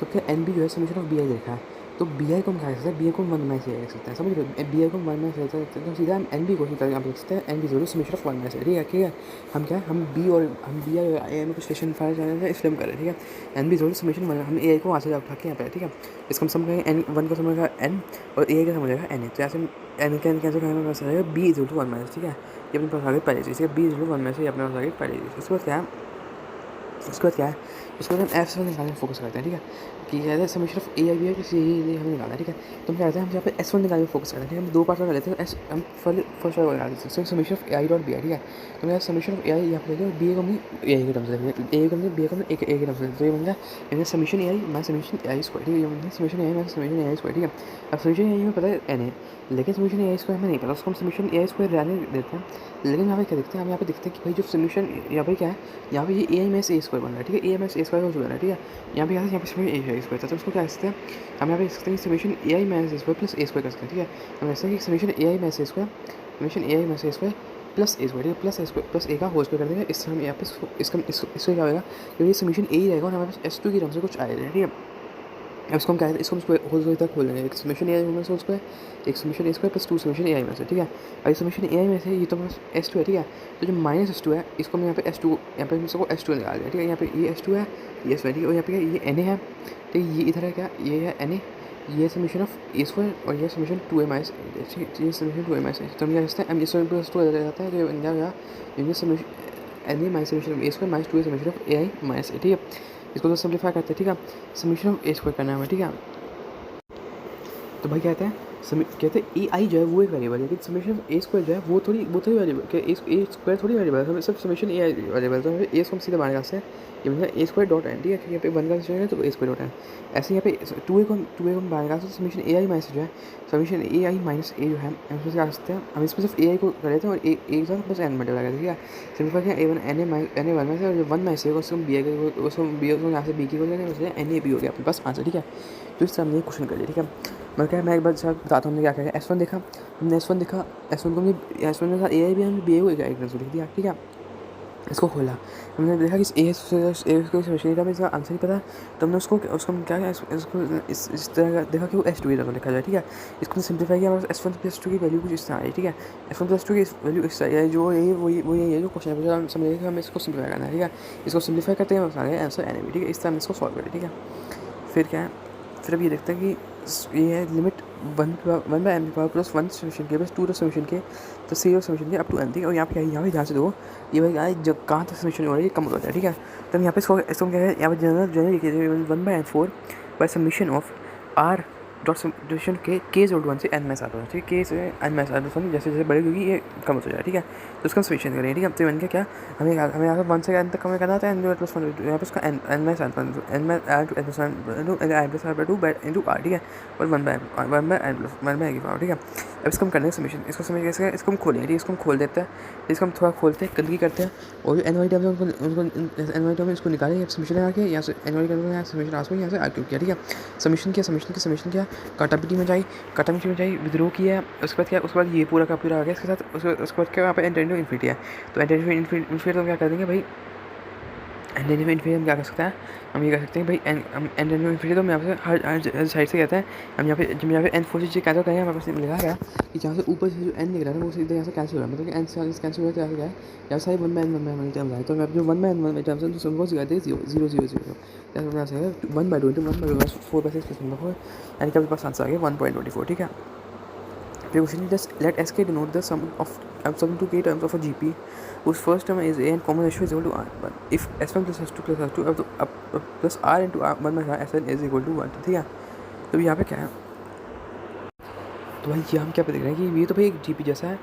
तो फिर NB जो है समीशन ऑफ BI देखा है, तो बी आई को हम क्या कर सकते हैं, बी आई को 1 माइनस ए लिख सकते हैं, समझ रहे हो, बी आई को 1 माइनस ए तो सीधा हम एन बी को यहाँ पे लिख सकते हैं, एन बी जरूर समीशन ऑफ 1 माइनस ए, ठीक है। हम क्या हम बी और ए में कुछ रिलेशन फाइल जाना है, इसलिए हम कर रहे हैं, ठीक है। एन बी जरूर समीशन 1, हम ए आई को वहाँ से उठा के यहाँ पे, ठीक है। इसको हम समझेंगे एन 1 को समझेगा एन और ए का समझेगा एन, तो ऐसे एन के एन कैंसिल करने में पास आ जाएगा बी इज टू 1 माइनस, ठीक है। ये अपने पास आ गई पहली चीज़, ठीक है, बी इज टू 1 माइनस, ये अपने पास आ गई पहली चीज़। उसके बाद क्या है, उसके बाद क्या है, उसके बाद हम एफ से निकालने में फोकस करते हैं, ठीक है, कि कहते हैं summation of A I B है, किसी ये हमें निकालना है, ठीक है। तो हम क्या करते हैं, हम यहाँ पे एस वन निकालने में फोकस करते हैं, ठीक है। हम 2 पार्ट में लेते हैं, एस हम फर्स्ट वाला निकाल देते हैं summation of A I dot B I, ठीक है। तो मैं समीशन ऑफ ए आई यहाँ पे लेते हैं, बी ए को हमने ए आई के टर्म्स लेते हैं, ए को हमने बी ए को हमने ए के टर्म्स लेते हैं, तो ये बन गया summation A I minus summation A i square, ठीक है। ये बन गया summation A I minus summation A i square, ठीक है। अब समीशन ए आई में पता है एन है, लेकिन समीशन ए आई स्क्वायर हमें नहीं पता, उसको हम समीशन ए आई स्क्वायर रहने देते हैं। लेकिन यहाँ पे क्या देखते हैं, हम यहाँ पे देखते हैं कि भाई जो समीशन यहाँ पे क्या है, यहाँ पे ये ए आई माइनस ए स्क्वायर बन रहा है, ठीक है, ए आई माइनस ए स्क्वायर हो चुका है, ठीक है। यहाँ पे क्या है, यहाँ पे समीशन ए आई स्क्वायर था, तो उसको क्या सकते हैं हम यहाँ पे सकते हैं summation A I minus A square plus A square कर सकते हैं, ठीक है। हम ऐसे कि summation A I minus A square, summation A I minus A square plus A square, plus A square plus ए का होल स्क्वायर कर देंगे। इससे हम यहाँ पे इसको क्या होगा, क्योंकि समीशन ए ही रहेगा और हमारे पास एस टू की टर्म से कुछ आएगा, ठीक है। अब इसको हम क्या है, इसको हम होल स्क्वायर तक खोल लेंगे, एक summation A I minus whole square, एक summation A square plus 2 summation A I minus, ठीक है। अब समीशन ए आई में से ये तो एस टू है, ठीक है। तो जो माइनस एस टू है, इसको हम यहाँ पे एस टू, यहाँ पे इसको एस टू निकाल दिया, ठीक है। यहाँ पे ये एस टू है, ये एस टू है, ठीक है। और यहाँ पे ये एन ए है, ठीक है। ये इधर है क्या, ये है एन ए, ये समीशन ऑफ ए स्क्वायर और ये समीशन 2 ए माइनस, ठीक है, ये समीशन 2 ए माइनस। तो हम क्या करते हैं, हम इसमें प्लस 2 जाता है, तो ये बन जाएगा ये summation N A minus summation of A square minus 2 A summation of A I minus A, ठीक है। इसको तो सिंप्लीफाई करते हैं, ठीक है। समीशन ऑफ ए स्क्वायर करना है, ठीक है। तो भाई कहते हैं ए आई जो है वो एक वेरिएबल है, लेकिन समीशन ए स्क्वायर जो है वो थोड़ी वेरिएबल, कि ए स्क्वायर थोड़ी वेरिएबल है, सिर्फ समीशन ए आई वेरिएबल। तो ए को हम सीधे बाहर से ये बन गया ए स्क्वायर डॉट एन, ठीक है, क्योंकि यहाँ पे 1 का है तो ए स्क्वायर डॉट एन। ऐसे यहाँ पे 2 ए को हम बाहर से समीशन ए आई माइनस जो है, समीशन ए आई माइनस ए जो है हम इसमें क्या सकते हैं, हम इसमें सिर्फ ए आई को कर लेते हैं और ए के साथ बस एन मल्टीप्लाई करते हैं, ठीक है। सिंपल क्या ए वन एन ए वन में से, और जो 1 माइनस ए को उसको बी आई को उसको बी यहाँ से बी की को लेंगे, बस एन ए बी हो गया अपने पास आंसर, ठीक है। तो इस तरह हमने क्वेश्चन कर लिया, ठीक है। मैं एक बार सर बताता हूँ हमने क्या किया, एस वन देखा, हमने एस वन देखा, एस वन को हमने एस वन के साथ ए आई भी हमने बी आई को एक लिख दिया, ठीक है। इसको खोला, हमने देखा कि ए को समीशन का इसका आंसर नहीं पता, तो हमने उसको हम क्या किया, इसको इस तरह का देखा कि वो एस टू की तरह लिखा जाए, ठीक है। इसको सिंप्लीफाई किया, हमारे एस वन प्लस टू की वैल्यू कुछ इस तरह आई, ठीक है। एस वन प्लस टू की वैल्यू इस तरह आई, जो यही वही है जो क्वेश्चन है, हम समझेंगे कि हमें इसको सिंप्लीफाई करना है, ठीक है। इसको सिंप्लीफाई करते हैं हम आगे आंसर एन, ठीक है। इस तरह हम इसको सॉल्व करें, ठीक है। फिर क्या है, फिर अब ये देखते हैं कि ये है limit 1 by N power plus 1 summation K plus 2 summation K तो 0 समीशन के अप टू एन, ठीक है। और यहाँ पे ध्यान से दो, ये भाई आए जब कहाँ तक समीशन हो रहा है ये कम हो जाए, ठीक है। तो हम यहाँ पे इसको क्या है, यहाँ पे जनरल लिखिए 1 by N 4 by summation of R dot summation के जोड़ 1 से एन में आता है, ठीक है। के से एन में आता है, जैसे जैसे बढ़ेगी क्योंकि ये कम हो जाए, ठीक है। तो उसका समीशन करेंगे, ठीक है। तो एन का क्या, हमें यहाँ से 1 से एन तक हमें करना था, एन प्लस 1, यहाँ पे उसका एन में एन में N plus 2 by into R, ठीक है। और 1 बाई एन प्लस 1 बाई की पावर, ठीक है। अब इसको हम करने समीशन, इसको समझ कैसे, इसको हम खोलेंगे, ठीक है। इसको हम खोल देते हैं, इसको हम थोड़ा खोलते हैं, गंदगी करते हैं, और जो एन वाई टर्म है उनको एन वाई टर्म इसको निकालेंगे, समीशन आके यहाँ से एन वाई टर्म समीशन आसपास यहाँ से आर क्यूब किया, ठीक है। समीशन किया काटाबिलिटी में जाई विद्रोह किया, उसके बाद ये पूरा का पूरा आ गया इसके साथ। उसके बाद क्या यहाँ पे एन टेंडिंग इन्फिनिटी है, तो एन टेंडिंग इन्फिनिटी तो क्या कर देंगे भाई, एन टेंडिंग इन्फिनिटी हम क्या कर सकते हैं, हम ये कर सकते हैं भाई एन टेंडिंग इन्फिनिटी, तो हम यहाँ पे हर साइड से कहते हैं, हम यहाँ पे एन फोर से कैंसिल करेंगे, हमारे पास लिखा गया कि जहाँ से ऊपर से जो एन निकला है वो सीधे यहाँ से कैंसिल हो रहा है, मतलब कि एन से कैंसिल हो रहा है, क्या है यहाँ से 1 बाई एन टर्म है, तो मैं जो 1 बाई एन टर्म है तो सबको सिखाते हैं 0 0 0 0 यहाँ से 1 by 2 into 1 by 4 by 6 plus 4 N का पास आंसर आ गया 1.24, ठीक है। Question just let SK denote the sum to k terms of a GP whose first term is A and common ratio is equal to R. But if S1 plus S2 plus S2 plus R into R 1 minus R Sn is equal to 1, ठीक है। तो यहाँ पे क्या है, तो भाई ये हम क्या देख रहे हैं कि ये तो भाई एक GP जैसा है।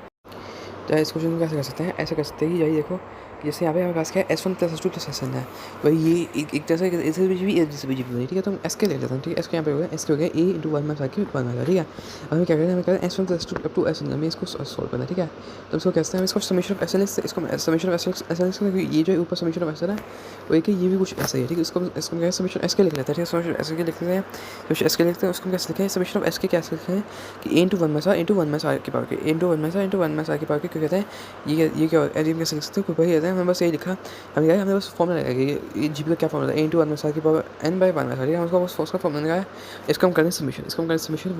तो इस क्वेश्चन को कैसे कर सकते हैं, ऐसे कर सकते हैं कि यही देखो, जैसे यहाँ पे हमारे पास क्या है S1 plus S2 plus Sn है, भाई ये एक जैसा इसे भी ठीक है। तो हम एस के ले लेते हैं, ठीक है। एस के यहाँ पे हो गया, एस के हो गया ए इंटू 1 माइनस आर 1 माइनस, ठीक है। अब हमें क्या करना है, हमें कहते हैं S1 plus S2 up to Sn, हमें इसको सॉल्व करना है, ठीक है। तो इसको कैसे हम इसको समीशन ऑफ एस एन, इसको समीशन ऑफ एस एन, ये जो ऊपर समीशन ऑफ एस एन है वो एक ये भी कुछ ऐसा ही है, ठीक है। इसको समीशन एस के लिख लेते हैं, ठीक है। समीशन एस के लिखते हैं, एस के लिखते हैं, उसको कैसे लिखें, समीशन ऑफ एस के कैसे लिखें कि ए इंटू 1 माइनस आर की पावर के, A into 1 minus R into 1 minus R की पावर के, क्यों कहते हैं ये क्या कैसे लिख सकते हैं, भाई कहते हैं हमने बस यही लिखा, हमने बस फॉर्मूला लगाया कि ये जीपी का क्या फॉर्मूला है, a × 1 की पावर n/1 है, ठीक है। उसका उसका फॉर्मूला लगाया। इसको हम करेंगे सबमिशन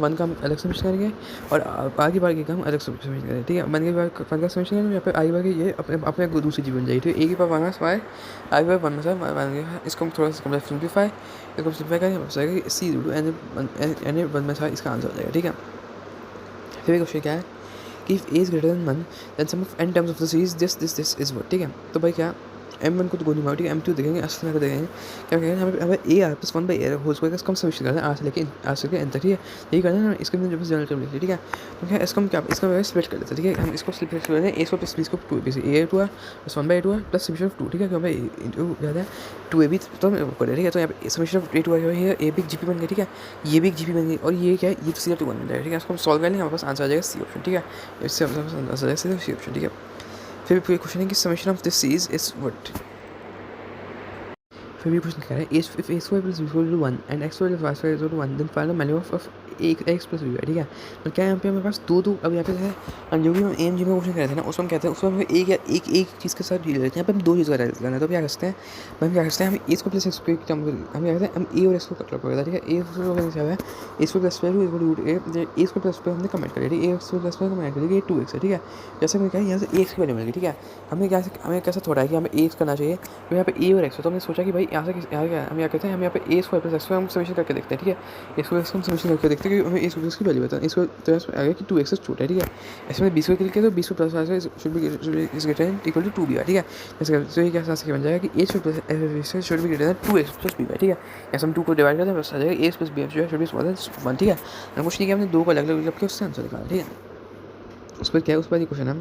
1 का हम अलग सबमिशन करेंगे और आगे बार का हम अलग सबमिशन करेंगे, ठीक है। 1 का सबमिशन करेंगे, यहाँ पे आगे बार ये अपने दूसरी जीपी बन जाएगी, तो a की पावर 1 y आगे बार 1 से बन गया। इसको हम थोड़ा सा सिंप्लीफाई करेंगे, हो जाएगा कि c n 1 इसका आंसर हो जाएगा, ठीक है। फिर क्वेश्चन क्या है कि if a is greater than 1 then sum of n terms of the series this is what, ठीक है। तो भाई क्या m1 को तो गोली मारो, ठीक है। m2 देखेंगे, असली में देखेंगे क्या कहेंगे, हमें a r + 1 a whole square का इसको हम सबमिशन करना है r से लेके n तक, ठीक है। यही करना है, इसके अंदर जो जनरल टर्म लिखी, ठीक है। तो क्या इसको हम क्या इसका स्प्लिट कर देते हैं, ठीक है। हम इसको स्प्लिट कर रहे हैं, a को + b को 2 a + 1/2 प्लस सबमिशन ऑफ 2, ठीक है। क्यों भाई याद है 2ab तो हम कर रहे हैं, ठीक है। तो यहाँ पे सबमिशन ऑफ a2 है, a भी जीपी बन गई, ठीक है। ये भी जीपी बन गई और ये क्या है, ये सीधा 2 बन जाएगा, ठीक है। इसको हम सॉल्व कर लेंगे, हमारे पास आंसर आ जाएगा सी ऑप्शन, ठीक है। इससे हमारे पास आंसर आ जाएगा सीधा सी ऑप्शन, ठीक है। फिर क्वेश्चन है कि summation of this series is what. फिर भी क्वेश्चन कह रहा है if a square + b = 1 and x square + y स्क्वायर = 1 then find the value of x + b है, ठीक है। तो क्या यहाँ पे हमारे पास दो अब यहाँ पे है जो भी हम एम जी में क्वेश्चन कर रहे थे ना, उसमें हम कहते हैं उसमें हम एक चीज़ के साथ डील करते हैं। यहाँ पे हम दो चीज़ का रिलेट करना है, तो क्या करते हैं हम क्या करते हैं, हम a को + x को हम क्या करते हैं, हम a और x को कट करते हैं, ठीक है। a को क्या है, a को + a को + हमने कमेंट करिए, ठीक है। a को + कमेंट करिए, ये 2x है, ठीक है। जैसे हमने क्या है यहाँ से x की वैल्यू मिल गई, ठीक है। हमें कैसा थोड़ा है कि हमें a करना चाहिए, तो यहाँ पे a और x है, तो हमने सोचा कि भाई यहाँ से यहाँ क्या हम क्या कहते हैं, हम यहाँ पे a स्क्वायर + x हम सबमिशन करके देखते हैं, ठीक है। a स्क्वायर हम सबमिशन करके देखते हैं कि हमें a स्क्वायर की वैल्यू बताएं। इसको तो इसमें आ गया कि 2x से छोटा है, ठीक है। इसमें 20 को क्लिक किया तो 20 को + y should be greater than equal to 2b, ठीक है। तो ये क्या बन जाएगा कि a should be greater then 2x + b, ठीक है। ऐसे हम 2 को डिवाइड करते हैं, बस आ जाएगा a + b should be smaller then 1, ठीक है। कुछ नहीं किया हमने, 2 को अलग अलग करके उससे आंसर निकाला, ठीक है। उस पर क्या है, उस पर ये क्वेश्चन है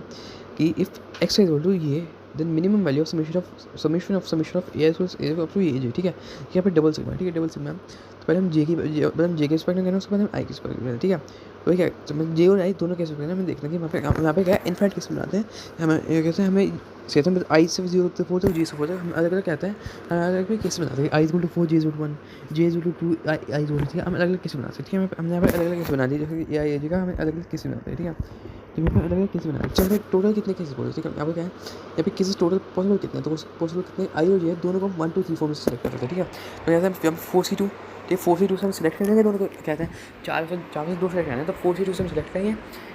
कि if x is equal to ये then minimum value of summation of a up to ये, ठीक है। यहाँ पे डबल सिग्मा, ठीक है, डबल सिग्मा। तो पहले हम j की रिस्पेक्ट में करना है, उसके बाद हम i की रिस्पेक्ट में, ठीक है। तो क्या तो मैं j और i दोनों कैसे करना है, हमें देखना कि यहाँ पे क्या है इनफाइनाइट केस बनाते हैं। हमें कहते हैं हमें कहते हैं i से 0 से 4 तक j से 4 तक हम अलग अलग कहते हैं, अलग अलग केस बनाते हैं। i = 4 j = 1 j = 2 i = 3, ठीक है। हम अलग अलग केस बनाते हैं, ठीक है। हमने यहाँ पे अलग अलग केस बना दिए, जैसे कि ai का हमें अलग अलग केस बनाते हैं, ठीक है। तो यहाँ पे अलग अलग केस बनाते हैं। चलो टोटल कितने केसेस बोले, ठीक है। यहाँ पे क्या है, यहाँ पे केसेस टोटल पॉसिबल कितने हैं, तो पॉसिबल कितने i और j दोनों को 1 2 3 4 में से सेलेक्ट कर सकते हैं, ठीक है। तो यहाँ से हम 4c2, ठीक है, 4c2 से हम सेलेक्ट करेंगे, दोनों को कहते हैं 4 से 2 सेलेक्ट करना है, तो 4c2 से हम सेलेक्ट करेंगे,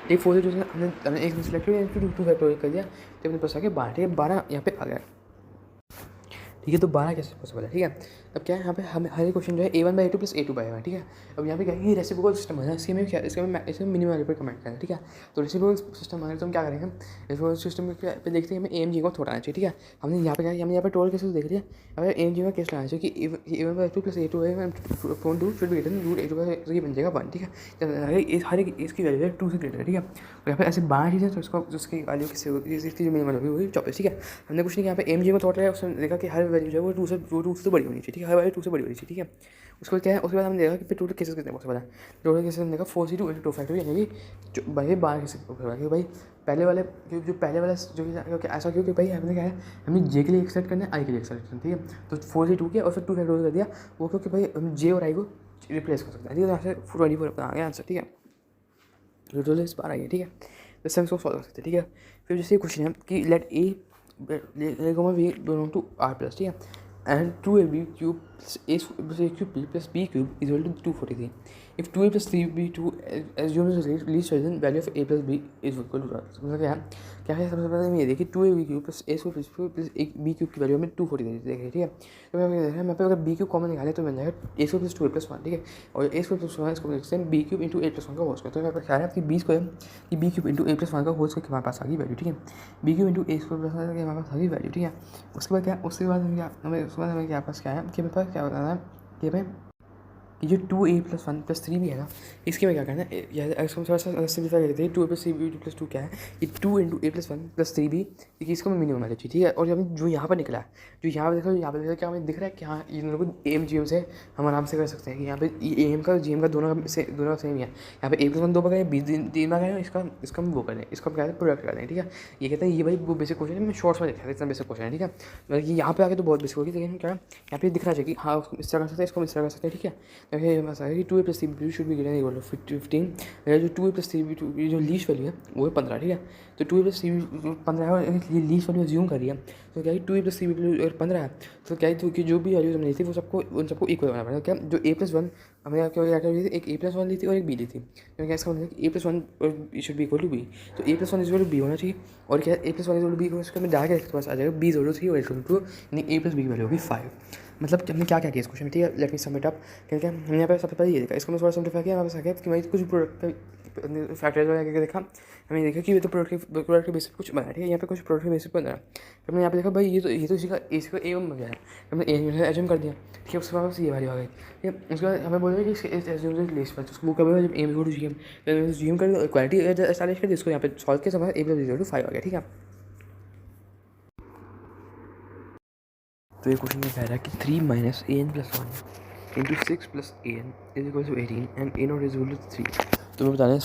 ठीक। 4c2 से हमने एक में सेलेक्ट किया, फिर 2 फैक्टोरियल कर दिया, तो अपने पास आ गया 12, ठीक है। 12 यहाँ पे आ गया, ठीक है। तो 12 कैसे पॉसिबल है, ठीक है। अब क्या है यहाँ पे हमें हर एक क्वेश्चन जो है a1/a2 + a2/a1, ठीक है। अब यहाँ पे क्या है, रेसिप्रोकल सिस्टम है, इसमें मिनिमम वैल्यू पर कमेंट करना है, ठीक है। तो रेसिप्रोकल सिस्टम अगर तो हम क्या करेंगे, हम रेसिप्रोकल सिस्टम पे देखते हैं हमें a&g को थोड़ा आना चाहिए, ठीक है। हमने यहाँ पे क्या है, हमने यहाँ पे टोटल केसेस देख लिया। अब a&g का केस लगाना चाहिए कि a1/a2 + a2/a1 should be greater then √a2, ये बन जाएगा 1, ठीक है। हर एक इसकी वैल्यू है 2 से ग्रेटर, ठीक है। और यहाँ पे ऐसे 12 चीज़ें, तो इसको जिसकी वैल्यू किसी इसकी जो मिनिमम होगी वही 24, ठीक है। हमने कुछ नहीं यहाँ पे a&g को थोड़ा लिया, उसने देखा कि हर वैल्यू जो है वो 2 से बड़ी होनी चाहिए, ठीक है। हर वैल्यू 2 से बड़ी होनी चाहिए, ठीक है। उसको क्या है, उसके बाद हमने देखा कि फिर टोटल केसेस कितने पॉसिबल है। टोटल केसेस हमने देखा 4c2 × 2 फैक्टोरियल, यानी कि भाई 12 केसेस पॉसिबल है। क्योंकि भाई पहले वाला क्योंकि ऐसा क्योंकि भाई हमने क्या है, हमने j के लिए एक सेट करना है, i के लिए एक सेट करना है, ठीक है। तो 4c2 किया और फिर 2 फैक्टोरियल कर दिया, वो क्योंकि भाई हम j और i को रिप्लेस कर सकते हैं, ठीक है। यहाँ से 24 आ गया आंसर, ठीक है। टोटल इस बार आई है, ठीक है। इससे हम इसको सॉल्व कर सकते हैं, ठीक है। फिर जैसे क्वेश्चन है कि late a belong to r+, ठीक है। And 2ab cube + a cube + b cube is equal to 243. If 2a + 3b2 assumes the least present value of a + b is equal to मतलब क्या है सबसे पहले हमें ये देखिए 2ab cube + a cube + b cube की वैल्यू हमें 243 देखिए, ठीक है। तो मैं देख रहा हूँ, मैं अगर b cube कॉमन निकाले तो बन जाएगा a cube + 2a + 1, ठीक है। और a cube + 1 इसको लिखते हैं b cube × a + 1 का होल स्क्वायर। तो मैं ख्याल है कि b स्क्वायर कि b cube × a + 1 का होल स्क्वायर हमारे पास आ गई वैल्यू, ठीक है। b cube × a स्क्वायर + 1 की हमारे पास आ गई वैल्यू, ठीक है। उसके बाद क्या, उसके बाद हमें क्या पास क्या है कि मेरे पास क्या बताना है कि भाई कि जो 2a + 1 + 3 भी है ना, इसके में क्या करना है, इसको थोड़ा सा सिंप्लीफाई करते हैं। 2a + 3b + 2 क्या है, ये 2 × a + 1 + 3b, इसको मैं मिनिमम वैल्यू चाहिए, ठीक है। और जो यहाँ पर निकला है, जो यहाँ पर देखो, यहाँ पर क्या हमें दिख रहा है कि हाँ इन दोनों को एम जी एम से हम आराम से कर सकते हैं कि यहाँ पे ए एम का जी एम का दोनों का सेम ही है। यहाँ पे a + 1 2 बार करें, b 3 बार करें, इसका हम वो करें, इसको हम क्या है प्रोडक्ट कर दें, ठीक है। ये कहते हैं ये भाई वो बेसिक क्वेश्चन है, मैं शॉर्ट्स में देखा था, इतना बेसिक क्वेश्चन है, ठीक है। मतलब कि यहाँ पे आके तो बहुत बेसिक होगी, लेकिन क्या यहाँ पे दिखना चाहिए कि हाँ इस तरह कर सकते हैं, इसको इस तरह कर सकते हैं, ठीक है। ये बस आएगा कि 2a plus 3b should be greater equal to 15। जो 2a प्लस 3b जो लीस्ट वैल्यू है वो है 15, ठीक है। तो 2a प्लस 3b 15 है और ये लीस्ट वैल्यू अज्यूम करिए, तो क्या है 2a प्लस 3b अगर 15 है तो क्या है, तो कि जो भी वैल्यूज हमने ली थी वो सबको उन सबको इक्वल बनाना पड़ेगा। क्या जो a+1 हमने क्या ली थी, एक a+1 ली थी और एक b ली थी, तो क्या इसका मतलब कि a+1 should be equal to b, तो a+1 is equal to b होना चाहिए। और क्या a+1 is equal to b को इसका मैं डाल के पास आ जाएगा b इक्वल टू 3 और इक्वल टू यानी a प्लस b की वैल्यू होगी 5। मतलब कि हमने क्या क्या किया इस क्वेश्चन में, ठीक है। Let me sum it up. क्या क्या हमने यहाँ पे सबसे पहले ये देखा, इसको मैं थोड़ा सिम्प्लीफाई किया, यहाँ पे आया कि भाई कुछ प्रोडक्ट फैक्टर्स वगैरह करके देखा, हमने देखा कि ये तो प्रोडक्ट के बेसिस पे कुछ बना, ठीक है। यहाँ पे कुछ प्रोडक्ट के बेसिस पे बना, हमने यहाँ पे देखा भाई ये तो इसी का एम बन गया है, हमने एज्यूम कर दिया, ठीक है। उसके बाद ये वैल्यू आ गई, ठीक है। उसके बाद हमें बोला कि इसके एज्यूम लिस्ट पर उसको कभी जब M equal to G M कर क्वालिटी एस्टैब्लिश कर दी, इसको यहाँ पे सॉल्व के समय a plus b equal to 5 आ गया, ठीक है। तो ये क्वेश्चन में कह रहा है कि 3 minus an plus 1 into 6 plus an is equal to 18 and a naught is equal to 3। तो मैं बताना है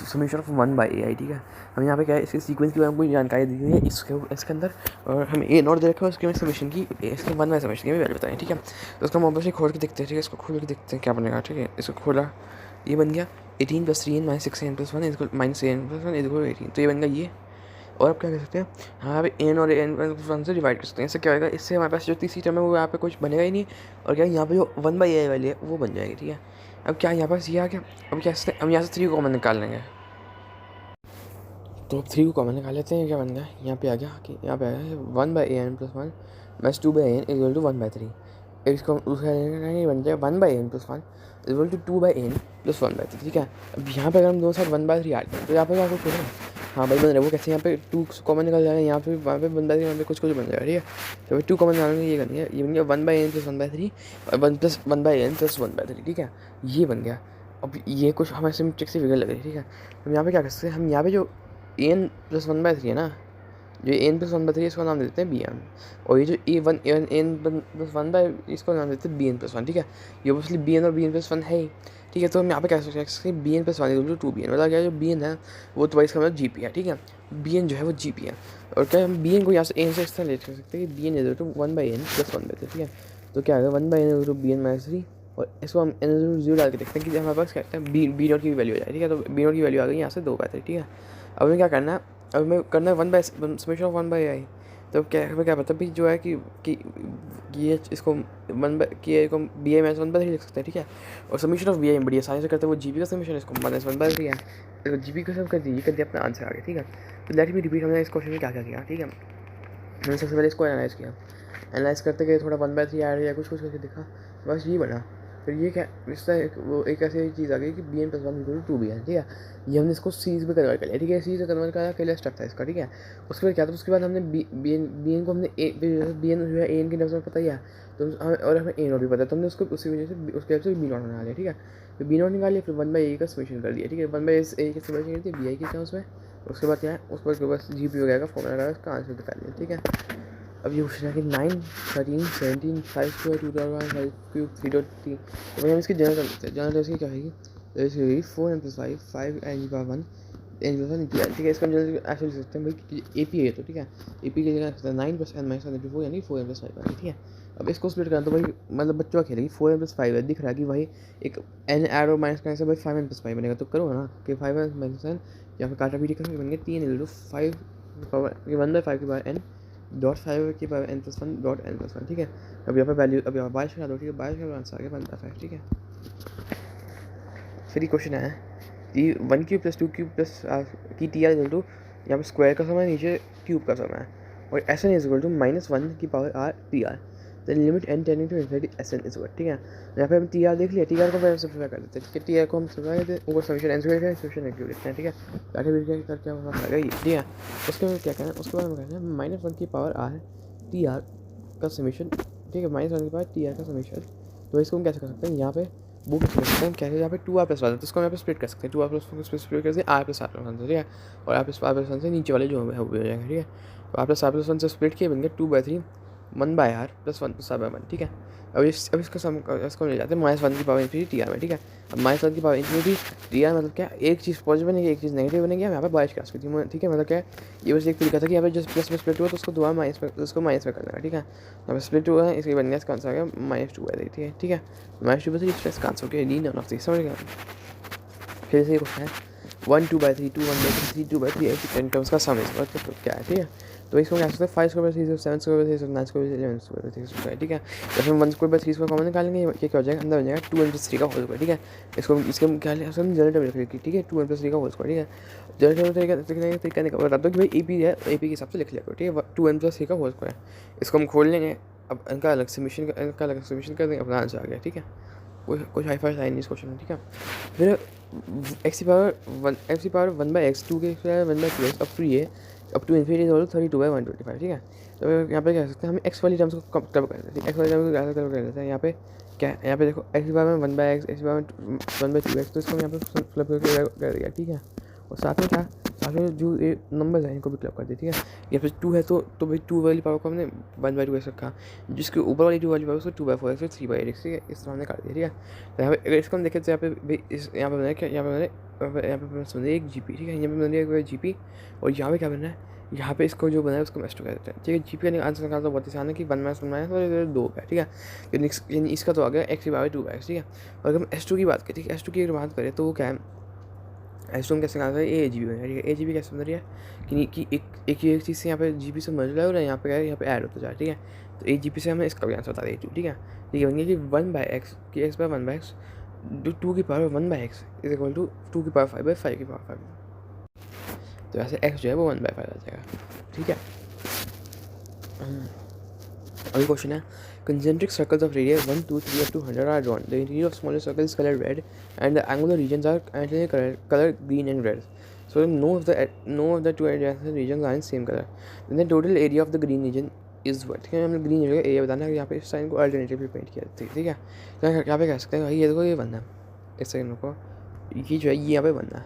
समेशन ऑफ 1/ai, ठीक है। हम यहाँ पे क्या है इसके सीक्वेंस के बारे में कोई जानकारी दी है इसके अंदर, और हम a नॉट दे रखा है, उसके समेशन की इसके 1 बाय समेशन की वैल्यू बताएं, ठीक है। तो उसका हम ऑब्वियसली खोल के देखते हैं, ठीक है। इसको खोल के देखते हैं क्या बनेगा, ठीक है। इसको खोला, ये बन गया 18 plus 3n minus 6n plus 1 minus an plus 1 is equal to 18, तो ये बन गया ये। और आप क्या कर सकते हैं, हाँ पे एन और एन वन से डिवाइड कर सकते हैं। इससे क्या होगा, इससे हमारे पास जो तीसरी टर्म है वो यहाँ पे कुछ बनेगा ही नहीं, और क्या यहाँ पे जो 1/a वाली है वो बन जाएगी, ठीक है। अब क्या यहाँ पास ये आ गया, अब क्या हम यहाँ से 3 को कॉमन निकाल लेंगे, तो अब 3 को कॉमन निकाल लेते हैं। क्या बन गया, यहाँ पे आ गया कि यहाँ पे आ गया 1/an plus 1 minus 2/an is equal to 1/3। इसको उसका बन जाएगा 1/an plus 1 is equal to 2/n plus 1/3, ठीक है। अब यहाँ पे अगर हम दोनों साइड 1/3 आ गए तो यहाँ पे क्या कुछ होगा, हाँ भाई बन रहा है वो कैसे, यहाँ पे 2 कॉमन निकल जाएगा, यहाँ पे वहाँ पे 1/3 यहाँ पे कुछ बन जाएगा, ठीक है। तो 2 कॉमन निकालेंगे, ये करनी है, ये बन गया 1/n प्लस 1/3 और 1 प्लस 1/n प्लस 1/3, ठीक है। ये बन गया। अब ये कुछ हमें सिमेट्रिक सी फिगर लग रही है, ठीक है। हम यहाँ पे क्या कर सकते हैं, हम यहाँ पे जो n प्लस 1/3 है ना, जो n प्लस 1/3 इसको नाम देते हैं bn, और ये जो n प्लस 1 इसको नाम देते हैं bn प्लस 1, ठीक है। ये ऑब्वियसली bn और bn प्लस 1 है ही, ठीक है। तो हम यहाँ पे क्या सोच सकते हैं, bn plus 1 equal to 2bn, मतलब क्या जो bn है वो तो इसका मतलब gp है, ठीक है। bn जो है वो gp है, और क्या हम bn को यहाँ से n से इस तरह ले सकते हैं कि bn equal to 1/n plus 1/3, ठीक है। तो क्या आएगा 1/n equal to bn minus 3, और इसको हम n इक्वल टू 0 डाल के देखते हैं कि हमारे पास क्या है b नॉट की वैल्यू आ जाए, ठीक है। तो b नॉट की वैल्यू आ गई यहाँ से 2/3, ठीक है। अब हमें क्या करना है, अब हमें करना है समेशन ऑफ 1/ai। तो क्या हमें क्या पता भी जो है कि ये इसको इसको बी आई माइनस 1/3 लिख सकते हैं, ठीक है। और समीशन ऑफ बी आई बड़ी आसानी से करते हैं, वो जीपी का समीशन इसको माइनस 1/3 है, इसको जीपी का सब कर दिया, ये कर दिया, अपना आंसर आ गया, ठीक है। तो लेट मी रिपीट, हमने इस क्वेश्चन में क्या क्या किया, ठीक है। हमने सबसे पहले इसको एनालाइज किया, एनालाइज करते गए, थोड़ा 1/3 ऐड या कुछ करके देखा, बस ये बना। फिर ये क्या इसका एक ऐसी चीज़ आ गई कि bn plus 1 equal to 2bn, ठीक है। ये हमने इसको सीज में कन्वर्ट कर लिया, ठीक है। सीज में कन्वर्ट करा के स्टेप था इसका, ठीक है। उसके बाद क्या था, उसके बाद हमने bn को हमने bn जो है an के टर्म्स में पता ही है, तो और हमें a नॉट भी पता है, तो हमने उसको उसी वजह से उसके वजह से b नॉट निकाल लिया, ठीक है। तो b नॉट निकाल लिया, फिर 1/a का समेशन कर दिया, ठीक है। 1/a का समेशन कर दिया bi के टर्म्स में। उसके बाद क्या है, उसके बाद जीपी वगैरह का फॉर्मूला लगा उसका आंसर निकाल लिया, ठीक है। अब ये क्वेश्चन है कि 9 13 17 5 स्क्वायर 2 क्यूब 3.3, तो भाई हम इसकी जनरल लेते हैं। जनरल इसकी क्या होगी, तो इसकी होगी 4n plus 5 5 n power 1 n plus 1 ठीक है। इसका हम जनरल ऐसे लिख सकते हैं भाई ए पी है, तो ठीक है। ए पी की जगह सकते हैं 9 प्लस n माइनस 1 4 यानी 4n प्लस 5 ठीक है। अब इसको स्प्लिट करना, तो भाई मतलब बच्चों का खेलेगी 4n प्लस 5 है, दिख रहा है कि भाई एक n ऐड और माइनस करने से भाई 5n प्लस 5 बनेगा, तो करो ना कि 5n माइनस n या फिर काटा पीटी करेंगे, बन गया 3 5 पावर 1/5 की पावर n डॉट 5 की power n plus 1 dot n plus 1, ठीक है। अब यहाँ पर वैल्यू अब यहाँ 22 लगा दो, ठीक है। 22 का आंसर आ गया 1/5, ठीक है। फिर ये क्वेश्चन है कि 1 क्यूब प्लस 2 क्यूब प्लस की टी आर इक्वल टू, यहाँ पर स्क्वायर का समय नीचे क्यूब का समय है, और S N is equal to -1 की power R T R, then limit n tending to infinity S N is equal, ठीक है। यहाँ पे हम टी आर देख लिया, टी आर को पहले सिम्प्लीफाई कर देते हैं, ठीक है। टी आर को हम सिम्प्लीफाई करते हैं, ऊपर समीशन एन स्क्वायर का समीशन क्यूब लिखते हैं, ठीक है। बैठे बैठ करके हम आ गया ये, ठीक है। उसके बाद क्या कहना है, उसके बाद हम कहते हैं -1 की पावर आर टी आर का समीशन, ठीक है। -1 की पावर टी आर का समीशन, तो इसको हम कैसे कर सकते हैं, यहाँ पे वो कैसे कर सकते हैं, कैसे यहाँ पे 2r प्लस 1 है, तो इसको हम यहाँ पे स्प्लिट कर सकते हैं, 2r प्लस स्प्लिट कर सकते हैं r प्लस r प्लस 1 से, ठीक है। और r प्लस r प्लस 1 से नीचे वाले जो है वो हो जाएंगे, ठीक है। तो r प्लस r प्लस 1 से स्प्लिट किए बन गया 2/3 1/r प्लस 1/1, ठीक है। अब इसको इसको ले जाते हैं -1 की पावर इन्फिनिटी टी आर में, ठीक है। अब -1 की पावर इन्फिनिटी टी आर मतलब क्या, एक चीज़ पॉजिटिव बनेगी, एक चीज़ नेगेटिव बनेगी, हम यहाँ पे बारिश क्लास करती है, ठीक है। मतलब क्या है, ये बस एक तरीका था कि यहाँ पे जस्ट प्लस में स्प्लिट हुआ तो उसको दोबारा माइनस में, उसको माइनस में कर देगा, ठीक है। यहाँ पे स्प्लिट हुआ है, इसके बन गया, इसका आंसर आ गया -2/3, ठीक है। -2/3 इसका आंसर हो गया, डी नॉन ऑफ दिस, समझ गया। फिर से ये क्वेश्चन है 1/2/3 2 1/3 2/3 ऐसी 10 टर्म्स का सम इसका मतलब क्या है, ठीक है। तो इसको क्या सकते हैं 5/3 7/3 9/3 11/3, ठीक है। तो फिर 1/3 इसको कॉमन निकालेंगे, ये क्या हो जाएगा, अंदर हो जाएगा 2/3 का होल स्क्वायर, ठीक है। इसको इसके क्या है, जनरेटर में लिखेंगे, ठीक है, 2/3 का होल स्क्वायर, ठीक है। जनरेटर में तरीका निकाल बता दो कि भाई ए है, ए के हिसाब से लिख लिया करो, ठीक है। 2/3 का होल स्क्वायर, इसको हम खोल लेंगे। अब इनका अलग समीशन कर देंगे, अपना आंसर आ गया, ठीक है। कुछ हाई फाई लाइन नहीं इस क्वेश्चन में, ठीक है। फिर x की पावर 1/x 2 के 1/2x up to infinity is 32/125, ठीक है। तो यहाँ पे क्या कर सकते हैं, हम x वाली टर्म्स को क्लब कर देते हैं, x वाली टर्म्स को क्लब कर देते हैं। यहाँ पे क्या है, यहाँ पे देखो x की पावर में 1/x, x की पावर में 1/2x, तो इसको हम यहाँ पे क्लब कर दिया, ठीक है। और साथ में क्या, साथ में जो ये नंबर्स हैं इनको भी क्लब कर दिया, ठीक है। या फिर 2 है तो भाई 2 वाली पावर को हमने 1/2x रखा, जिसके ऊपर वाली 2 वाली पावर उसको 2/4x फिर 3/8, ठीक है। इस तरह हमने कर दिया, ठीक है। तो यहाँ पे अगर इसको हम देखें तो यहाँ पे भाई यहाँ पे बन रहा है क्या, यहाँ पे बन रहा है एक GP, ठीक है। यहाँ पे बन रही है GP, और यहाँ पे क्या बन रहा है, यहाँ पे इसको जो बना है उसको S2 कह देते हैं, ठीक है। GP का आंसर निकालना तो बहुत आसान है कि 1 - 1 और 2 है, ठीक है। यानी इसका तो आ गया x की पावर 2/x, ठीक है। और अगर हम S2 की बात करें, ठीक है, S2 की अगर बात करें तो वो क्या है, S2 हम कैसे निकालते हैं, AGP बन रहा है, ठीक है। AGP कैसे बन रही है कि एक चीज़ से यहाँ पे GP से मर्ज हो रहा है, यहाँ पे क्या है, यहाँ पे ऐड होता जा रहा है, ठीक है। तो AGP से हमें इसका भी आंसर बता दें, ठीक है। ठीक है, बन गया कि 1/x की x बाय 1/x 2 की power 1/x is equal to 2 की पावर 5/5 की पावर 5। तो ऐसे x जो है वो 1/5 आ जाएगा, ठीक है। अगला क्वेश्चन है concentric circles of radius 1 2 3 up to 100 are drawn. The interior of smaller circles is colored red and the angular regions are alternately colored green and red. So no of the two adjacent regions are in same color. Then the total area of the green region is what? ठीक है, हमें green area का area बताना है, यहाँ पे इस sign को अल्टरनेटिवली पेंट किया, ठीक है। तो यहाँ पे कह सकते हैं भाई ये देखो ये बनना है, इस साइन को ये जो है ये यहाँ पे बनना है,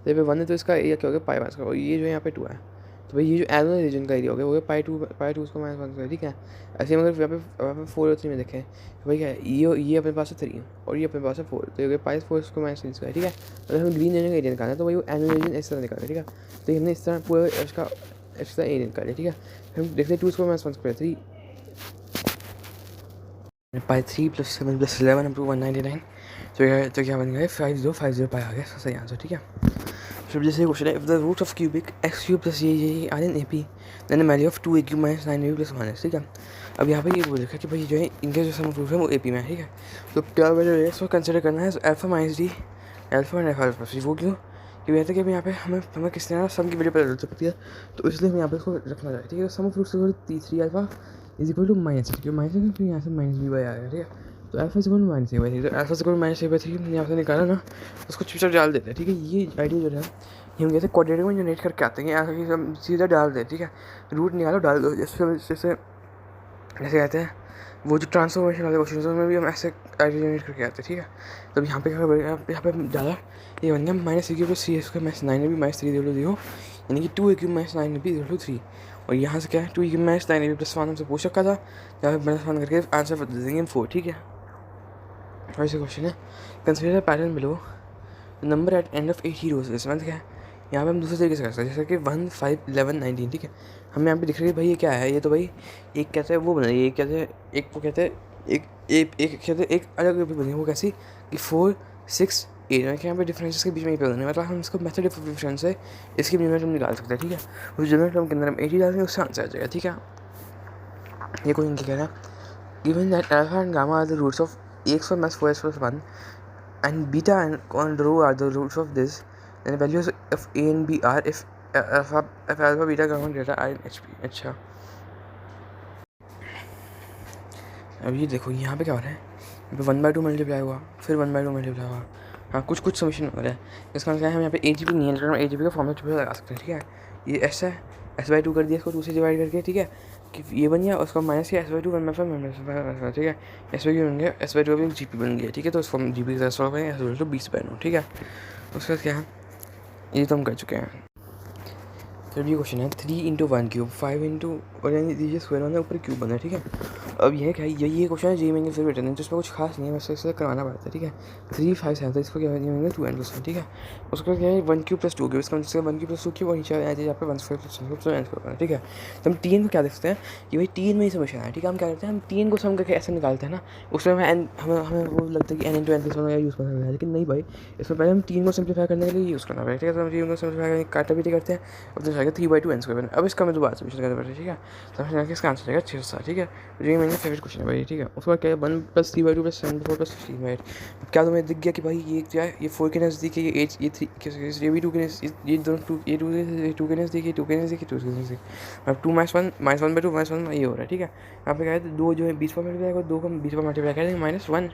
तो यहाँ पे 1 है तो इसका एरिया क्या हो गया पाई 1, और ये जो यहाँ पे 2 है, तो भाई ये जो एनुअल रीजन का एरिया हो गया वो पाई 2 उसको -1, ठीक है। ऐसे हम अगर यहाँ पे 4 और 3 में देखें तो भाई क्या है, ये अपने पास है 3 और ये अपने पास है 4, तो ये पाई 4 उसको -3 है, ठीक है। अगर हमें ग्रीन रीजन का एरिया निकालना है तो भाई वो एनुअल रीजन इस तरह निकालना है, ठीक है। तो हमने इस तरह पूरा इसका एरिया निकाला, ठीक है। हम देखते हैं 2 उसको -1 3 पाई 3 + 7 + 11 = 199, तो क्या बन गया 5050 पाई आ गया सही आंसर, ठीक है। फिर जैसे क्वेश्चन है, if the roots of cubic x³ + ये are in AP then the value of 2a³ - 9ab + 1, ठीक है। अब यहाँ पे ये बोल रखा है कि भाई जो है इनके जो सम रूट है वो AP में है, ठीक है। तो क्या वैल्यू है इसको कंसिडर करना है α - d अल्फा एंड अल्फा + वो क्यों कि कहते हैं कि यहाँ पे हमें किस तरह सम की वैल्यू पता चल सकती है, तो इसलिए हमें यहाँ पे इसको रखना चाहिए, ठीक है। सम ऑफ रूट्स T3 α = -3, क्यों -3 फिर यहाँ से -b/a आएगा, ठीक है। तो अल्फा = -a/3, तो अल्फा = -a/3 यहाँ से निकाला ना, उसको चीज़ डाल देते हैं, ठीक है। ये आइडिया जो है ये हम कहते हैं क्वाड्रेटिक में जनरेट करके आते हैं, यहाँ से हम सीधा डाल दें, ठीक है। रूट निकालो डाल दो, जैसे कहते हैं वो जो ट्रांसफॉर्मेशन वाले क्वेश्चन उसमें भी हम ऐसे आइडिया जनरेट करके आते हैं, ठीक है। तो यहाँ पे यहाँ पे डाला, ये बन गया -a³ + 3a² - 9ab - 3 0, यानी कि 2a³ - 9ab = 3। और यहाँ से क्या है 2a³ - 9ab + 1 हमसे पूछ रखा था, यहाँ पे -1 करके आंसर बदल देंगे हम 4, ठीक है। और ऐसे क्वेश्चन है consider pattern below number eight and of 80 rows, मतलब क्या है यहाँ पे हम दूसरे तरीके से कर सकते हैं, जैसे कि 1 5 11 19, ठीक है। हमें यहाँ पे दिख रहा है भाई ये क्या है, ये तो भाई एक कहते हैं वो बना ये कहते हैं एक वो कहते हैं एक कहते हैं एक अलग बनी, वो कैसी कि 4 6 8 यहाँ पे डिफरेंसेस के बीच में ही पे मतलब हम इसको मेथड ऑफ डिफरेंस है इसकी जनरेट हम निकाल सकते हैं, ठीक है। उस जनरेट हम के अंदर हम 80 डालेंगे उससे आंसर आ जाएगा, ठीक है। ये कोई इनके कह रहा है given that alpha and gamma are the roots of x + 4x + 1 and beta and rho are the roots of this, then the values of a and b are if alpha beta gamma delta are in HP। अच्छा अब ये देखो यहाँ पे क्या हो रहा है, यहाँ पे 1/2 मल्टीप्लाई हुआ फिर 1/2 मल्टीप्लाई हुआ, हाँ कुछ समीशन हो रहा है। इसका मतलब हम यहाँ पे AGP नहीं है, AGP का फॉर्मूला लगा सकते हैं, ठीक है। ये S है, S/2 कर दिया इसको 2 से डिवाइड करके, ठीक है। कि ये बन गया उसका माइनस किया S/2 1/5 ठीक है। S/2 बन गया S/2 भी GP बन गया, ठीक है। तो उसको हम GP के साथ सॉल्व करेंगे S/2 20/9, ठीक है। उसके बाद क्या है ये तो हम कर चुके हैं। फिर भी क्वेश्चन है 3 × 1 क्यूब 5 इंटू और यानी दीजिए स्क्वायर बना ऊपर क्यूब बना है, ठीक है। अब यह क्या है, ये क्वेश्चन है जी मैंने फिर रिटर्न है, तो इसमें कुछ खास नहीं है, वैसे इसे करवाना पड़ता है, ठीक है। 3 5 7 तो इसको क्या है 2n+1, ठीक है। उसको क्या है 1 क्यूब + 2 क्यूब, इसका मतलब 1 क्यूब + 2 क्यूब और नीचे आ जाए यहाँ पे 1 स्क्वायर + 1 क्यूब तो n स्क्वायर बना, ठीक है। तो हम 3 को क्या देखते हैं कि भाई 3 में ही समेशन है, ठीक है। हम क्या करते हैं, हम 3 को सम करके ऐसे निकालते हैं ना, उसमें हमें वो लगता है कि n × n+1 यूज़ करना है, लेकिन नहीं भाई, इसमें पहले हम 3 को सिंप्लीफाई करने के लिए यूज़ करना पड़ेगा, ठीक है। तो हम 3 को सिंप्लीफाई करके काटापीटी करते हैं, अब तो जाएगा 3/2 n स्क्वायर। अब इसका मैं दोबारा सॉल्यूशन करना पड़ेगा, ठीक है। तो हमें इसका आंसर आएगा 600, ठीक है। तो ये मेरा फेवरेट क्वेश्चन है भाई, ठीक है। उसके बाद क्या है 1 + 3/2 + 7/4 + 16/8। क्या तुम्हें दिख गया कि भाई ये क्या है, ये 4 के नज़दीक है, ये 8 ये 3 ये भी 2 के नज़दीक, ये दोनों 2 ये 2 के नज़दीक, ये 2 के नज़दीक, 2 के नज़दीक। अब 2 - 1 - 1/2 -1 ये हो रहा है, ठीक है। यहाँ पे क्या है 2 जो है 20 पर मल्टीप्लाई करो, 2 को 20 पर मल्टीप्लाई करेंगे -1 + 1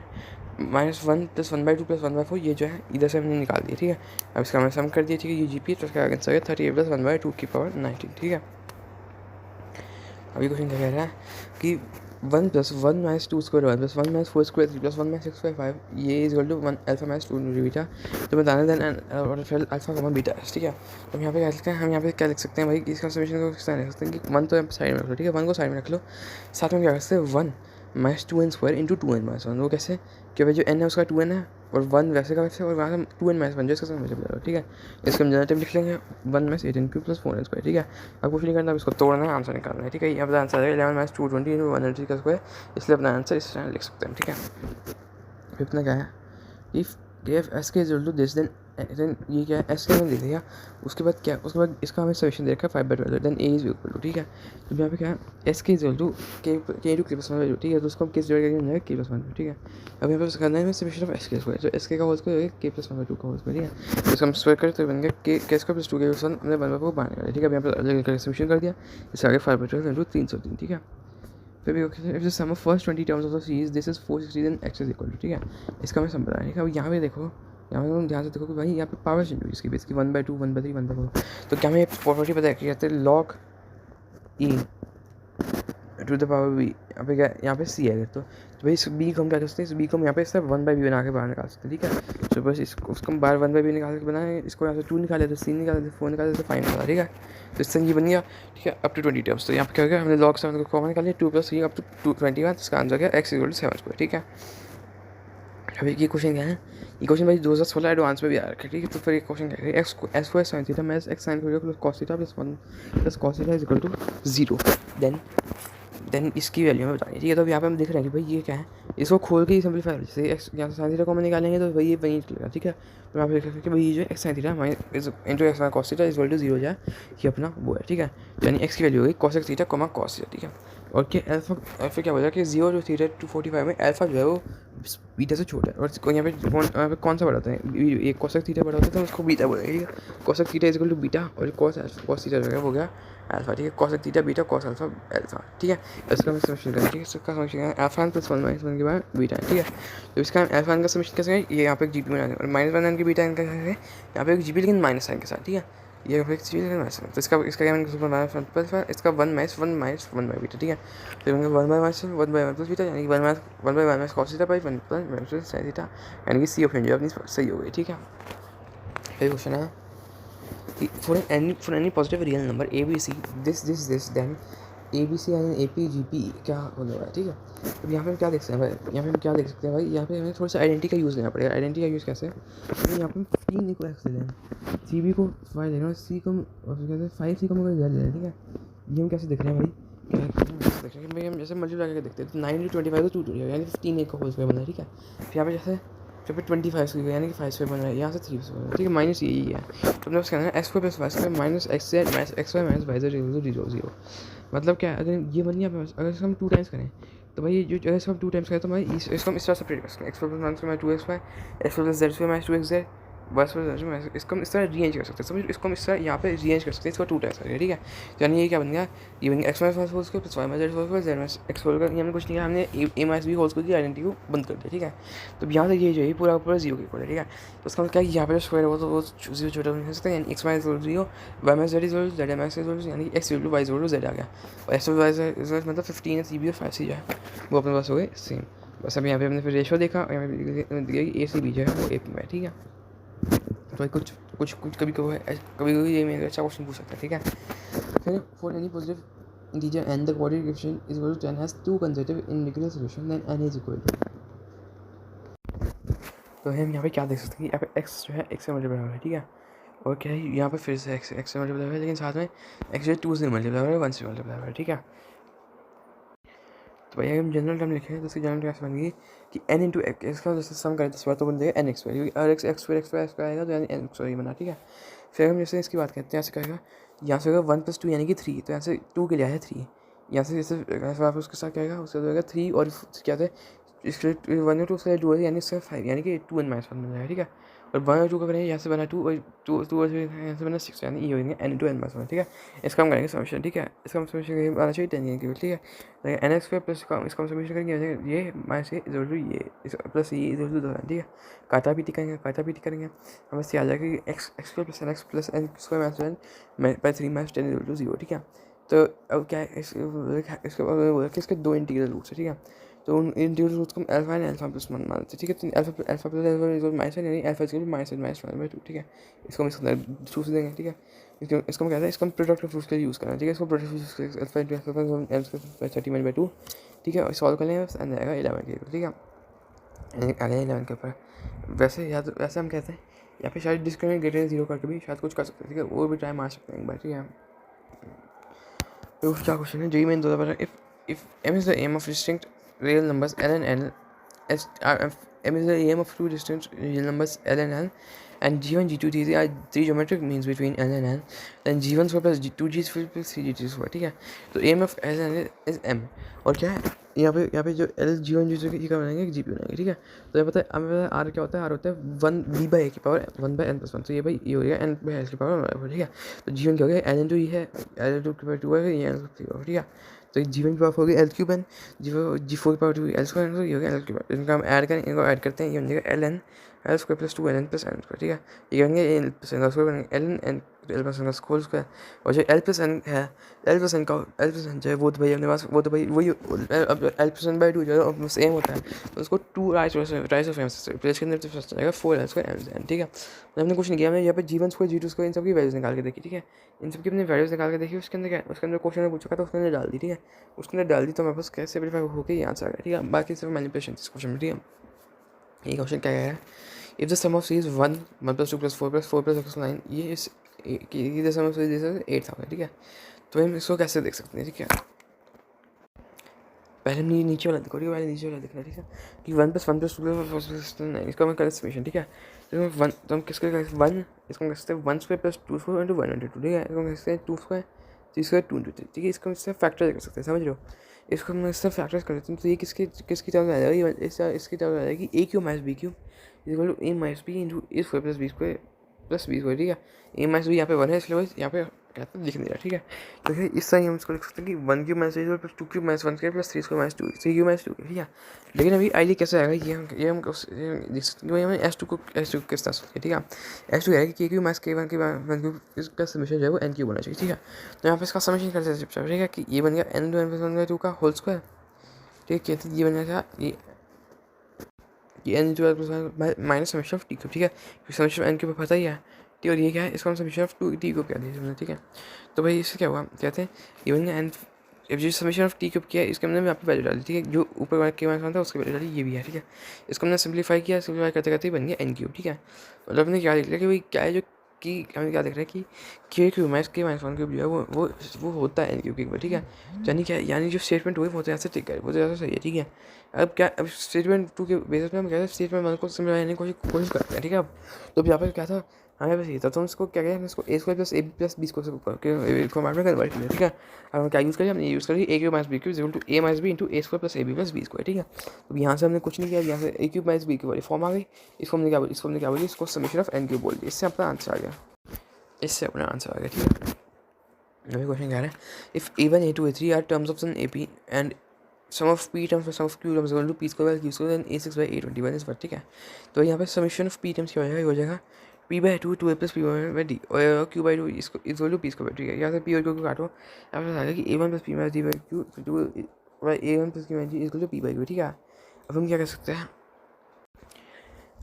+ 1/2 + 1/4 ये जो है इधर से हमने निकाल दिया, ठीक है। अब इसका हमने सम कर दिया, ठीक है। ये GP तो इसका आंसर है 38 + 1/2 की पावर 19, ठीक है। अभी क्वेश्चन क्या कह रहा है कि 1 + 1 - 2 स्क्वायर 1 + 1 - 4 स्क्वायर 3 + 1 - 6 स्क्वायर 5 ये is equal to 1 alpha - 2 beta. तो बताना देन और फिर अल्फा बीटा, ठीक है। तो हम यहाँ पे क्या लिखते हैं, हम यहाँ पे क्या लिख सकते हैं भाई, इसका समीकरण को किस तरह लिख सकते हैं कि 1 तो साइड में रख लो, ठीक है। 1 को साइड में रख लो, साथ में क्या कर सकते हैं 1 - 2n स्क्वायर इंटू 2n - 1। वो कैसे कि भाई जो n है उसका 2n है और 1 वैसे का वैसे, और वहाँ से 2n - 1 जो इसका सब मल्टीप्लाई करो, ठीक है। इसको हम जनरेटिव लिख लेंगे 1 - 8n³ + 4n स्क्वायर, ठीक है। अब कुछ नहीं करना, अब इसको तोड़ना है, आंसर निकालना है, ठीक है। यहाँ पर आंसर है 11 - 220 इंटू 180 का स्क्वायर, इसलिए अपना आंसर इस तरह लिख सकते हैं, ठीक है। इतना क्या है if S K equal to this then ये क्या है एस के में दे दिया, उसके बाद क्या, उसके बाद इसका हमें सॉल्यूशन दे रखा है 5/12 then A is equal to, ठीक है। तो यहाँ पे क्या है एस के इक्वल टू के + 1/2, ठीक है। तो उसको हम किस जगह जाएगा के + 1/2, ठीक है। अब यहाँ पे करना है सॉल्यूशन ऑफ एस के स्क्वायर, तो एस के का होल स्क्वायर के + 1/2 का होल स्क्वायर, ठीक है। तो इसका हम स्क्वायर करते तो बन गया के स्क्वायर + 2 के + 1 हमने 1/4 बाहर निकाला, ठीक है। अब यहाँ पर अलग अलग सॉल्यूशन कर दिया, इससे आगे 5/12 इंटू 303, ठीक है। फिर भी okay, if the sum of first 20 terms of the series this is 460 then x is equal to, ठीक है। इसका मैं समझ रहा है। अब यहाँ पे देखो, यहाँ पे तुम ध्यान से देखो कि भाई यहाँ पे पावर चेंज हुई इसकी बेस की 1/2 1/3 1/4। तो क्या हमें प्रॉपर्टी पता है कि कहते हैं log e to the power b, यहाँ पे c है। तो भाई इस b को हम क्या कर सकते हैं, इस b को हम यहाँ पे सिर्फ 1/b बना के बाहर निकाल सकते हैं, ठीक है। तो बस उसको हम बाहर 1/b निकाल के बनाए, इसको यहाँ से 2 निकाले तो c निकाले, 4 निकाले तो 5 निकाला, ठीक है। तो इससे ये बन गया, ठीक है, अप टू 20 टर्म्स। तो यहाँ पे क्या हो गया, हमने log 7 को कॉमन निकाल लिया, 2 + 3 अप टू 21, इसका आंसर क्या x = 7 स्क्वायर, ठीक है। अभी ये क्वेश्चन क्या है, ये क्वेश्चन भाई 2016 एडवांस में भी आ रखा है, ठीक है। तो फिर ये क्वेश्चन क्या है x² sin theta minus x sin theta + cos theta + 1 + cos theta is equal to 0, then इसकी वैल्यू में बतानी, ठीक है। तो अब यहाँ पे हम देख रहे हैं कि भाई ये क्या है, इसको खोल के ही सिंपलीफाई, जैसे एक्स यहाँ से sin थीटा कॉमन निकालेंगे तो भाई ये वही चलेगा, ठीक है। तो यहाँ पे देख रहे हैं कि भाई ये जो x sin theta minus into x cos theta is equal to 0 हो जाए, ये अपना वो है, ठीक है। यानी x की वैल्यू होगी cos x theta cos theta, ठीक है। और क्या अल्फा क्या हो जाएगा कि 0 जो थीटा 245 में अल्फा जो है वो बीटा से छोटा है, और यहाँ पे कौन सा बढ़ाते हैं, एक cos x थीटा बढ़ा होता है तो उसको बीटा बोलेंगे, ठीक है। cos x theta is equal to beta और cos थीटा जो है वो गया अल्फा, ठीक है। cos x theta beta cos alpha alpha, ठीक है। इसका हम समीकरण करें, ठीक है। इसका समीकरण अल्फा + 1 - 1 के बाद बीटा, ठीक है। तो इसका अल्फा का समीकरण कैसे है, ये यहाँ पे एक जीपी बना दें और -1 के बीटा इनका है यहाँ पे एक जीपी लेकिन माइनस साइन के साथ, ठीक है। ये एक चीज़ है माइनस, तो इसका इसका 1 - 1 बीटा, ठीक है। तो 1/1 बीटा यानी 1/1 cos theta by 1 sin theta, यानी कि सी ऑप्शन जो अपनी सही हो गई, ठीक है। फिर क्वेश्चन है कि for any positive real number ABC this then ABC यानी AP GP क्या होने वाला है, ठीक है। तो यहाँ पे हम क्या देख सकते हैं भाई, यहाँ पे हम क्या देख सकते हैं भाई, यहाँ पे हमें थोड़ा सा आइडेंटिटी का यूज़ लेना पड़ेगा। आइडेंटिटी का यूज़ कैसे, तो यहाँ पे 3 को x ले लें, CB को 5 ले लें और C को कहते हैं 5C को हम Z ले लें, ठीक है। ये हम कैसे देख रहे हैं भाई, क्या देख रहे हैं भाई, हम जैसे मल्टीप्लाई करके देखते हैं तो 9 × 25 तो 2 यानी 15 एक का होल स्क्वायर बन रहा है, ठीक है। फिर यहाँ पे जैसे फिर 25 की यानी कि 5 स्क्वायर बन रहा है, यहाँ से 3 स्क्वायर, ठीक है। माइनस यही है, तो मतलब उसका x² + y² - xz - xy - yz 0 मतलब क्या है, अगर ये बन गया अगर इसको हम 2 टाइम्स करें तो भाई जो अगर इसको हम 2 टाइम्स करें तो भाई इसको हम इस तरह सेपरेट कर सकते हैं, x² - 2xy x² - 2xz बस इसको हम इस तरह रीअरेंज कर सकते हैं, समझ। इसको हम इस तरह यहाँ पे रीअरेंज कर सकते हैं, इसको 2 टाइम्स करके, ठीक है। यानी ये क्या बन गया, ये बन गया x - y whole square + y - z whole square z - x whole square, हमने कुछ नहीं किया, हमने a - b होल स्क्वायर की आइडेंटिटी को बंद कर दिया, ठीक है। तो यहाँ से ये जो है पूरा 0 के इक्वल है, ठीक है। तो उसका क्या यहाँ पे जो स्क्वायर हो तो वो 0 छोटा बन सकता है, यानी x - y = 0 y - z = 0 z - x = 0 यानी x = y = z आ गया, और x y मतलब 15 है, CB और 5C जो है वो अपने पास हो गए सेम। बस अब यहाँ पे हमने फिर रेशो देखा, यहाँ पे A C B जो है वो 1 में है, ठीक है। तो भाई कुछ कुछ कुछ कभी कभी ये मेरे अच्छा क्वेश्चन पूछ सकता है, ठीक है। फिर for any positive integer and the coordinate equation is equal to 10 has two consecutive integral solution then n is equal to. तो हम यहाँ पे क्या देख सकते हैं कि यहाँ पे x जो है x से मल्टीप्लाई हो रहा है, ठीक है। और क्या है यहाँ पे फिर से x से मल्टीप्लाई हो रहा है, लेकिन साथ में x जो है 2 से मल्टीप्लाई हो रहा है, 1 से मल्टीप्लाई हो रहा है, ठीक है। तो भाई हम जनरल टर्म लिखें तो इसकी जनरल टर्म कैसे बन गई कि n इंटू एक्स का जैसे सम करें तो तो बन जाएगा n x क्योंकि और x आएगा तो यानी n स्क्वायर बना, ठीक है। फिर हम जैसे इसकी बात करते हैं, ऐसे कहेगा यहाँ से होगा 1 + 2 यानी कि 3, तो यहाँ से 2 के लिए है 3, यहाँ से जैसे वापस उसके साथ क्या आएगा, उसके बाद होगा 3 और क्या था इसके 1 और 2 उसके 2 यानी इससे 5 यानी कि 2n - 1 बन जाएगा, ठीक है। और 1 और 2 का करेंगे यहाँ से बना 2 और 2 और यहाँ से बना 6 यानी ये हो जाएंगे n × n - 1, ठीक है। इसका हम करेंगे समीशन, ठीक है। इसका हम समीशन आना चाहिए 10 की, ठीक है। एन एक्स प्लस इसका हम समीशन करेंगे ये माइनस ये इक्वल टू ये प्लस ये इक्वल टू 2, ठीक है। काटा पीटी करेंगे हमें से आ जाएगा कि X plus N X plus N square minus 1 by 3 minus 10 equal to 0, ठीक है। तो अब क्या है इसके 2 इंटीग्रल रूट्स है, ठीक है। तो उन इंटीग्रल रूट्स को हम अल्फा एंड अल्फा प्लस 1 मानते हैं, ठीक है। तो अल्फा प्लस अल्फा माइनस यानी अल्फा इक्वल टू माइनस 1/2, ठीक है। इसको हम इसको चूज देंगे, ठीक है। इसको हम कहते हैं, इसको हम प्रोडक्ट ऑफ रूट्स के लिए यूज़ करना है, ठीक है। इसको product of roots alpha into alpha 30/2, ठीक है। और सॉल्व कर लेंगे आने आएगा 11 के ऊपर, ठीक है। आ गया 11 के ऊपर। वैसे हम कहते हैं यहाँ पे शायद डिस्क्रिमिनेट ग्रेटर देन 0 करके भी शायद कुछ कर सकते हैं, ठीक है। वो भी ट्राई मार सकते हैं एक बार, ठीक है। तो क्या क्वेश्चन है, जो मैं दो बार if m is the aim of distinct real numbers l and n as m is the aim of two distinct real numbers l and n and g1 g2 g3 are three geometric means between l and n, then g1 square plus g2 g square plus 3g2 square, ठीक है। तो aim of l and n is m और क्या है यहाँ पे जो l g1 g2 की बनाएंगे g p बनाएंगे, ठीक है। तो ये पता है हमें पता है r क्या होता है, r होता है 1 b बाई a की पावर 1/n+1, तो ये भाई ये हो गया n बाई l की पावर, ठीक है। तो g1 क्या हो गया l इंटू e है, l इंटू की पावर 2 है, ये l की पावर, ठीक है। तो g1 की पावर हो गई l3 n, g4 की पावर 2 l स्क्वायर, ये हो गया l की पावर। इनका हम ऐड करें, इनको ऐड करते हैं, ये बन जाएगा ln l square plus 2 ln plus n square, ठीक है। ये बनेंगे l प्लस n स्क्वायर बनेंगे ln n l plus n square square. और जो l प्लस n है l प्लस n जो है वो तो भाई अपने पास वो तो भाई वही अब l प्लस n बाई 2 जो है सेम होता है, तो उसको 2 राइस ऑफ m से प्लेस करने पे फर्स्ट जाएगा 4l स्क्वायर n, ठीक है। हमने कुछ नहीं किया, हमने यहाँ पे g1 स्क्वायर g2 स्क्वायर इन सब की वैल्यूज निकाल के देखी, ठीक है। इन सब की अपनी वैल्यूज निकाल के देखी, उसके अंदर क्वेश्चन में पूछा था, उसके अंदर डाल दी, ठीक है। उसके अंदर डाल दी तो मेरे पास कैसे सिंपलीफाई होकर ये आंसर आ गया, ठीक है। बाकी सिर्फ मैनिपुलेशन इस क्वेश्चन में, ठीक है। ये क्वेश्चन क्या है, if the sum of C is 1 1 + 2 + 4 + 4 + 9 ये is the sum of C is 8 था, ठीक है। तो हम इसको कैसे देख सकते हैं, ठीक है। पहले हम नीचे वाला देखो, ठीक है। पहले नीचे वाला देखना, ठीक है, कि 1 + 1 + 2 + 4 + 9 इसका मैं करें समीशन, ठीक है। तो हम किसके 1 इसको हम कहते हैं 1 square plus 2 square into 1 into 2, ठीक है। इसको हम कहते हैं 2 स्क्वायर 3 स्क्वायर 2 इंटू 3, ठीक है। इसको हम इससे फैक्टर कर सकते हैं, समझ रहे हो। इसको हम इससे फैक्टर्स कर देते हैं, तो ये किसकी तरफ आ जाएगा, इसकी तरफ आ जाएगी a cube minus B cube equal to a minus B into a square plus b square plus b square, ठीक है। a माइनस बी यहाँ पे 1 है, इसलिए यहाँ पे कहते हैं लिख दिया, ठीक है। तो इस तरह हम इसको लिख सकते हैं कि 1 Q minus 2 plus 2 Q minus 1 square plus 3 square minus 2 3 Q minus 2, ठीक है। लेकिन अभी आइडिया कैसे आएगा, ये हम देख सकते हैं, हमें S2 को किस तरह से, ठीक है। S2 है कि क्यू माइनस k1 के 1 क्यू इसका समीशन जो है वो n क्यू होना चाहिए, ठीक है। तो यहाँ पे इसका समीशन कर सकते हैं, ठीक है, कि ये बन गया n × n+1/2 का होल स्क्वायर, ठीक है। ये बन गया ये n × minus summation of t cube, ठीक है। समीशन n क्यूब पता ही है, ठीक है। और ये क्या है, इसको हम समीशन ऑफ 2 t क्यूब कह दिया, ठीक है। तो भाई इससे क्या हुआ, कहते हैं ये बन गया n अब जो समीशन ऑफ t क्यूब किया इसके हमने यहाँ पे वैल्यू डाली, ठीक है। जो ऊपर वाला के माइनस 1 था उसकी वैल्यू डाली, ये भी है, ठीक है। इसको हमने सिंप्लीफाई किया, सिंप्लीफाई करते करते बन गया n क्यूब, ठीक है। मतलब हमने क्या देख लिया कि भाई क्या है, जो कि हमें क्या देख रहे हैं कि k cube minus k minus 1 cube जो है वो होता है n क्यूब के ऊपर, ठीक है। यानी क्या, यानी जो स्टेटमेंट हुई वो तो ऐसे ठीक है, वो तो ऐसा सही है, ठीक है। अब क्या, अब स्टेटमेंट 2 के बेसिस पे हम कहते हैं स्टेटमेंट 1 को सिंप्लीफाई करने की कोशिश करते हैं, ठीक है। तो यहाँ पर क्या था, हमें बस ये था, तो हम इसको क्या करें, इसको a square plus a plus b square format में कन्वर्ट किया, ठीक है। अब हम क्या यूज़ करें, हमने यूज़ करें a cube minus b cube equal to a minus b into a square plus ab plus b square, ठीक है। तो यहाँ से हमने कुछ नहीं किया, यहाँ से a cube minus b cube वाली फॉर्म आ गई, इसको हमने क्या बोली, इसको समीशन ऑफ n क्यूब बोल दिया, इससे अपना आंसर आ गया, ठीक है। अभी क्वेश्चन कह रहा है, if a1 a2 a3 are terms of an ap and sum of p terms sum of q terms equal to p square q square then a6/a21 is what, ठीक है। तो यहाँ पे समीशन ऑफ p टर्म्स क्या हो जाएगा p/2 2a plus p/d और q/2 इसको इक्वल टू p स्क्वायर, ठीक है। यहाँ से p और q को काटो, यहाँ पे आ गया कि a1 plus p/d/q a1 plus q/d equal to p/q, ठीक है। अब हम क्या कर सकते हैं,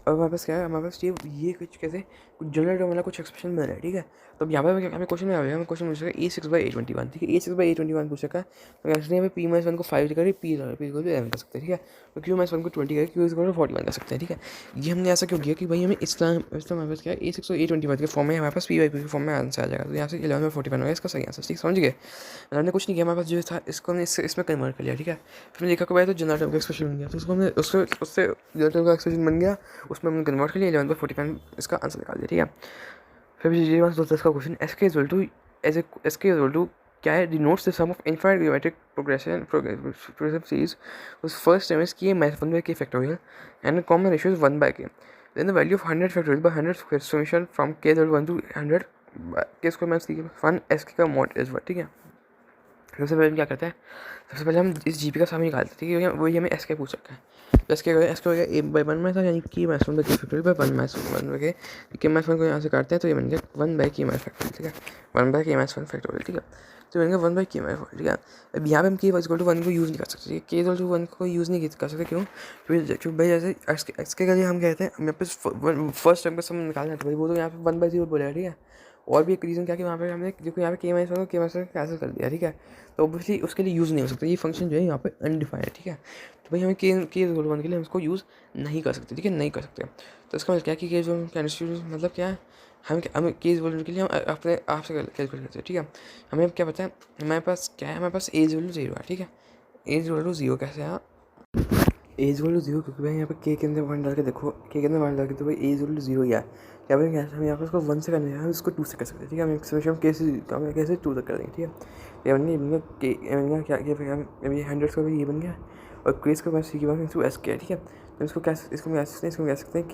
अब हमारे पास क्या है, हमारे पास ये कुछ कैसे कुछ जनरल टर्म वाला कुछ एक्सप्रेशन मिल रहा है, ठीक है। तो अब यहाँ पे हमें क्वेश्चन में आएगा, हमें क्वेश्चन पूछ सका A6/A21, ठीक है। A6/A21 पूछ सका, तो यहाँ पे P-1 को 5 करें, P को 11 कर सकते हैं, ठीक है। तो Q-1 को 20 करें, Q 41 कर सकते हैं, ठीक है। ये हमने ऐसा क्यों किया कि भाई हमें इस हमारे पास क्या है A6 और A21 के फॉर्म में हमारे पास P/Q के फॉर्म में आंसर आ जाएगा। तो यहाँ से 11 में 41 होगा इसका सही आंसर, ठीक समझ गए। हमने कुछ नहीं किया, हमारे पास जो था इसको हमने इसमें कन्वर्ट कर लिया, ठीक है। फिर देखा कि भाई तो जनरल टर्म का एक्सप्रेशन बन गया, तो उसको हमने उससे जनरल टर्म का एक्सप्रेशन बन गया, उसमें हमने कन्वर्ट कर लिया, 11/45 इसका आंसर निकाल दिया, ठीक है। फिर ये बात सोचता है इसका question S K equal to क्या है, denotes the sum of infinite geometric progressive series whose first term is k minus 1/k factorial and the common ratio is 1/k. Then the value of 100 factorial by 100 square summation from k equal to 1 to 100 k square minus 1 sk का mod is 1, ठीक है। सबसे पहले क्या करते हैं, सबसे पहले हम इस जीपी का सामने निकालते हैं, ठीक है। वही हमें एस के पूछ सकता है, तो एस के हो गया A/1 में था, यानी कि minus 1/k factorial by 1 minus 1/k, के माइनस 1 को यहाँ से काटते हैं तो ये बन गया 1/k माइनस फैक्टोरियल, ठीक है। 1/k माइनस 1 फैक्टोरियल, ठीक है। तो बन गया 1/k माइनस 1, ठीक है। अब यहाँ पे हम k इक्वल टू 1 को यूज़ नहीं कर सकते, k इक्वल टू 1 को यूज़ नहीं कर सकते, क्यों? क्योंकि भाई जैसे एक्स के लिए हम कहते हैं, हम यहाँ पे फर्स्ट टर्म का सम निकालना है, तो भाई वो तो यहाँ पे 1/0 बोलेगा, ठीक है। और भी एक रीज़न क्या कि वहाँ पे हमने देखो यहाँ पे k माइनस 1 को k माइनस 1 कैंसिल कर दिया, ठीक है। तो ऑब्वियसली उसके लिए यूज़ नहीं हो सकता, ये फंक्शन जो है यहाँ पे अनडिफाइंड है, ठीक है। तो भाई हमें के रोल वन के लिए हम इसको यूज़ नहीं कर सकते, ठीक है, नहीं कर सकते। तो इसका मतलब क्या है कि के रोल मतलब क्या है, हमें के रोल के लिए हम अपने आप से कैलकुलेट करते हैं, ठीक है। हमें क्या पता है हमारे पास क्या है, हमारे पास A=0 है, ठीक है। A=0 कैसे है, A=0, क्योंकि भाई यहाँ पे के अंदर 1 डाल के देखो, के के अंदर 1 डाल के, तो भाई A=0 ही है। क्या भाई कैसे हम यहाँ पर उसको 1 से करने हैं, हम इसको 2 से कर सकते हैं, ठीक है। हम एक्सप्रेशन कैसे 2 तक कर देंगे, ठीक है। ये बन गया के क्या अभी 100 का भी ये बन गया, और क्वेस का बस की बात एस के, ठीक है। तो इसको कह सकते हैं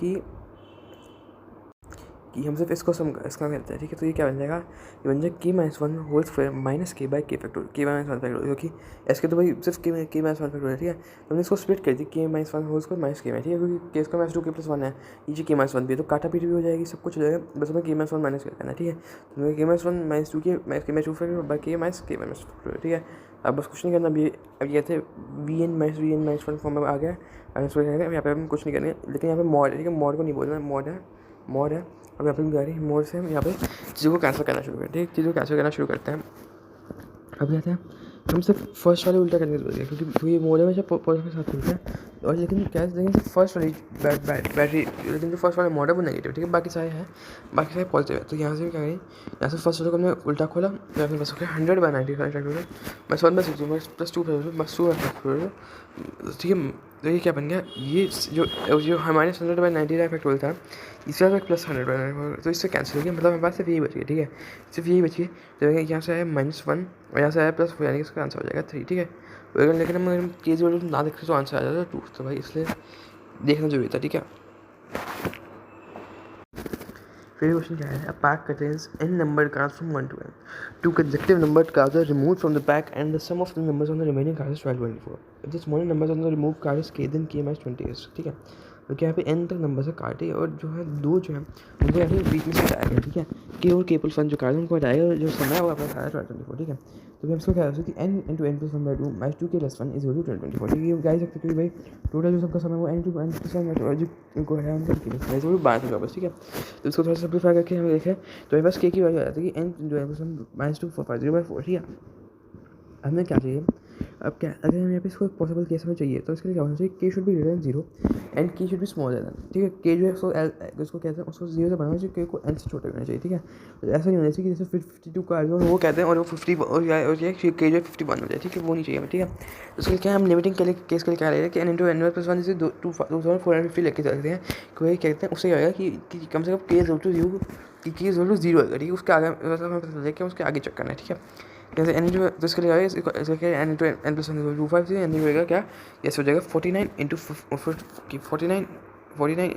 कि हम सिर्फ इसको इसका करते हैं, ठीक है। तो ये क्या बन जाएगा, ये बन जाएगा k minus 1 whole square minus k by k factorial, k minus 1 factorial, क्योंकि इसके तो भाई सिर्फ k माइनस 1 फैक्टोरियल, ठीक है। तो हमने इसको स्प्लिट कर दी k minus 1 whole square minus k में, ठीक है, क्योंकि k square minus 2k plus 1 है, ये k माइनस 1 भी है, तो काटा पीट भी हो जाएगी, सब कुछ हो जाएगा, बस हमें k माइनस 1 माइनस करना है, ठीक है। तो हमें k minus 1 minus 2k minus k minus 2 factorial by k minus k minus factorial, ठीक है। अब बस कुछ नहीं करना, अब ये थे vn माइनस 1 फॉर्म में आ गया, अब इसको यहाँ पे हम कुछ नहीं करेंगे, लेकिन यहाँ पे मॉड है, ठीक है। मॉड को नहीं बोलना, मॉड है। अब यहाँ पे हम जा रहे हैं मोड से, हम यहाँ पे चीज़ों को कैंसिल करना शुरू करते हैं, चीज़ों को कैंसिल करना शुरू करते हैं। अब क्या था, हम सिर्फ फर्स्ट वाले उल्टा करने की जरूरत है, क्योंकि ये मोड में पॉजिटिव के साथ खुलता है, और लेकिन क्या लेकिन फर्स्ट वाली बैटरी, लेकिन जो फर्स्ट वाला मोड है वो नेगेटिव, ठीक है। बाकी सारे पॉजिटिव है। तो यहाँ से क्या करें, यहाँ से फर्स्ट वाले को हमने उल्टा खोला, तो फिर बस 100/95 फैक्टोरियल बस 1/6 प्लस 2 बस 2 फैक्टोरियल, ठीक है। तो ये क्या बन गया, ये जो हमारे 100/95 फैक्टोरियल था, इसका प्लस 100/95, तो इससे कैंसिल हो गया, मतलब हमारे पास सिर्फ यही बच गया, ठीक है। सिर्फ यही बची, तो यहाँ से आया -1 और यहाँ से आया +4, यानी कि इसका आंसर हो जाएगा 3, ठीक है। लेकिन हम केस वाले ना देखते तो आंसर आ जाता 2, तो भाई इसलिए देखना जरूरी था, ठीक है। फिर क्वेश्चन क्या है, a pack contains n numbered cards from 1 to n. Two consecutive numbered cards are removed from the pack and the sum of the numbers on the remaining cards is 12/24. If the smaller numbers on the removed card is k, then k minus 20 is, ठीक है। तो क्या यहाँ पे n तक number से card है, और जो है दो जो है उनको यहाँ पे बीच में से हटाएगा, ठीक है। k और k प्लस 1 जो कार्ड है उनको हटाएगा, और जो समय है वो अपना सारा 12/24, ठीक है। तो फिर इसको क्या हो सकता है कि n into n plus 1/2 minus 2k plus 1 is equal to 12/24, ठीक है। क्या ही सकते हैं कि भाई टोटल जो सबका समय वो n इंटू n प्लस 1 और जो इनको है उनका k प्लस 1 12 होगा बस, ठीक है। तो इसको थोड़ा सा सिंप्लीफाई करके हमें देखें तो मेरे पास k की वैल्यू आ जाती है कि n into n plus 1 minus 2 450/4, ठीक है। हमें क्या चाहिए, अब क्या अगर हमें यहाँ पे इसको पॉसिबल केस में चाहिए, तो इसके लिए क्या होना चाहिए, k should be greater than 0 and k should be smaller then, ठीक है। k जो है उसको कहते हैं, उसको 0 से बढ़ाना चाहिए, k को n से छोटा होना चाहिए, ठीक है। तो ऐसा नहीं होना चाहिए कि जैसे 52 का वो कहते हैं और वो 50 और k जो है 51 हो जाए, ठीक है, वो नहीं चाहिए हमें, ठीक है। तो उसके लिए क्या हम लिमिटिंग के लिए केस के लिए क्या ले रहे हैं कि n इंटू n प्लस 1 से 2450 लेके चलते हैं, कि वही कहते हैं, उससे क्या होगा कि कम से कम k इक्वल टू 0 कि k इक्वल टू 0 होगा, ठीक है। उसके आगे मतलब हमें पता चलेगा कि उसके आगे चेक करना है, ठीक है। जैसे n जो तो इसके लिए आएगा इसका n इंटू n प्लस 1 25 से n होगा क्या, ये हो जाएगा 49 इंटू 49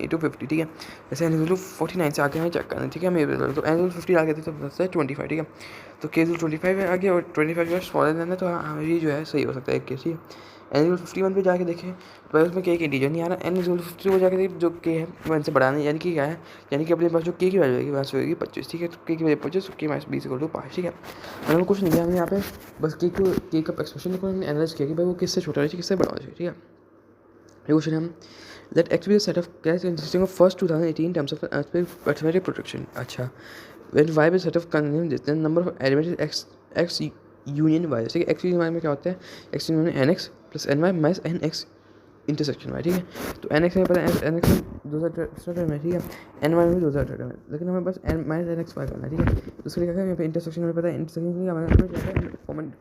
इंटू 50, ठीक है। जैसे n इक्वल 49 से आगे हमें चेक करना है, ठीक है। हमें तो n इक्वल 50 आ गया तो बचता है 25, ठीक है। तो k इक्वल 25 है आगे, और 25 जो है स्मॉलर देन है, तो हमें ये जो है सही हो सकता है एक केस, ठीक है। n इक्वल 51 पे जाके देखें तो उसमें k की इंटीजर नहीं आ रहा, n इक्वल 50 को जाके देखें जो k है वो n से बढ़ाना है, यानी कि क्या है, यानी कि अपने पास जो k की वैल्यू होगी वहाँ से होगी 25, ठीक है। तो k की value 25, k minus 20 equal to 5, ठीक है। हमने कुछ नहीं किया, हमने यहाँ पे बस k का एक्सप्रेशन देखो, हमने एनालाइज किया कि भाई वो किससे छोटा है किससे बड़ा होना चाहिए, ठीक है। ये क्वेश्चन हम let X be set of cash consisting of first 2018 terms of arithmetic progression. अच्छा, when Y be set of consisting number of elements X union Y. ठीक है, एक्स यूनियन वाई में क्या होता है, X union N X plus N Y minus N X intersection Y. ठीक है, तो एन एक्स में पता है एन एक्स में 2000 टर्म है. ठीक है, एन वाई में भी 2000 टर्म है, लेकिन हमें बस N minus N X Y करना है. ठीक है, तो उसके लिए क्या करें, यहाँ पे इंटरसेक्शन में पता है इंटरसेक्शन के हमारे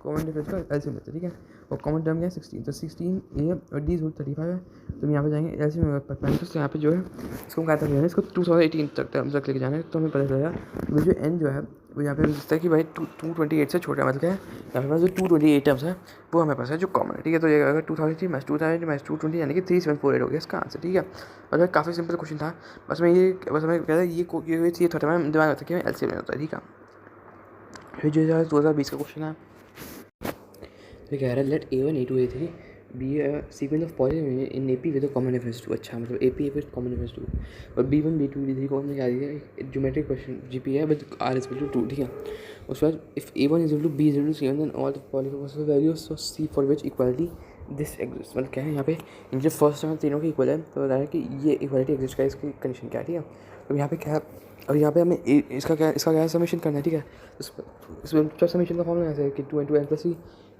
कॉमन डिफरेंस का एलसीएम लेते हैं. ठीक है, और कॉमन टर्म क्या है 16, तो 16 ए और डी रूट 35 है. तो हम यहाँ पे जाएंगे एलसीएम तो यहाँ पे जो है इसको क्या करना है, इसको 2018 तक लेके जाना है. तो हमें पता चलेगा जो एन जो है वो यहाँ पे दिखता है कि भाई 228 से छोटा, मतलब क्या है यहाँ पे पास जो 228 टर्म्स है वो हमें पास है जो कॉमन है. ठीक है, तो ये अगर 2003 माइनस 220 यानी कि 3748 हो गया इसका आंसर. ठीक है, और भाई काफ़ी सिंपल क्वेश्चन था. बस हमें कहता है ये थोड़ा मैं दिमाग होता है कि मैं एलसीएम होता है. ठीक है, फिर जो 2020 का क्वेश्चन है, तो कह रहा है let A1 A2 A3 be sequence of positive in AP with common difference 2. अच्छा, मतलब AP विद कॉमन डिफरेंस 2 और B1 B2 B3 को हमने क्या दिया है, ज्योमेट्रिक क्वेश्चन GP है with R is equal to 2. ठीक है, उसके बाद if A1 is equal to B is equal to C1 then all the possible values of C for which equality this exist. मतलब क्या है यहाँ पे इनके फर्स्ट टर्म तीनों के इक्वल है, तो बता रहा है कि ये इक्वालिटी एग्जिस्ट का इसकी कंडीशन क्या है. ठीक है, तो यहाँ पे क्या, अब यहाँ पे हमें इसका क्या समीशन करना है. ठीक है, इसमें समीशन का फॉर्मूला ऐसा है कि 2 इंटू एन प्लस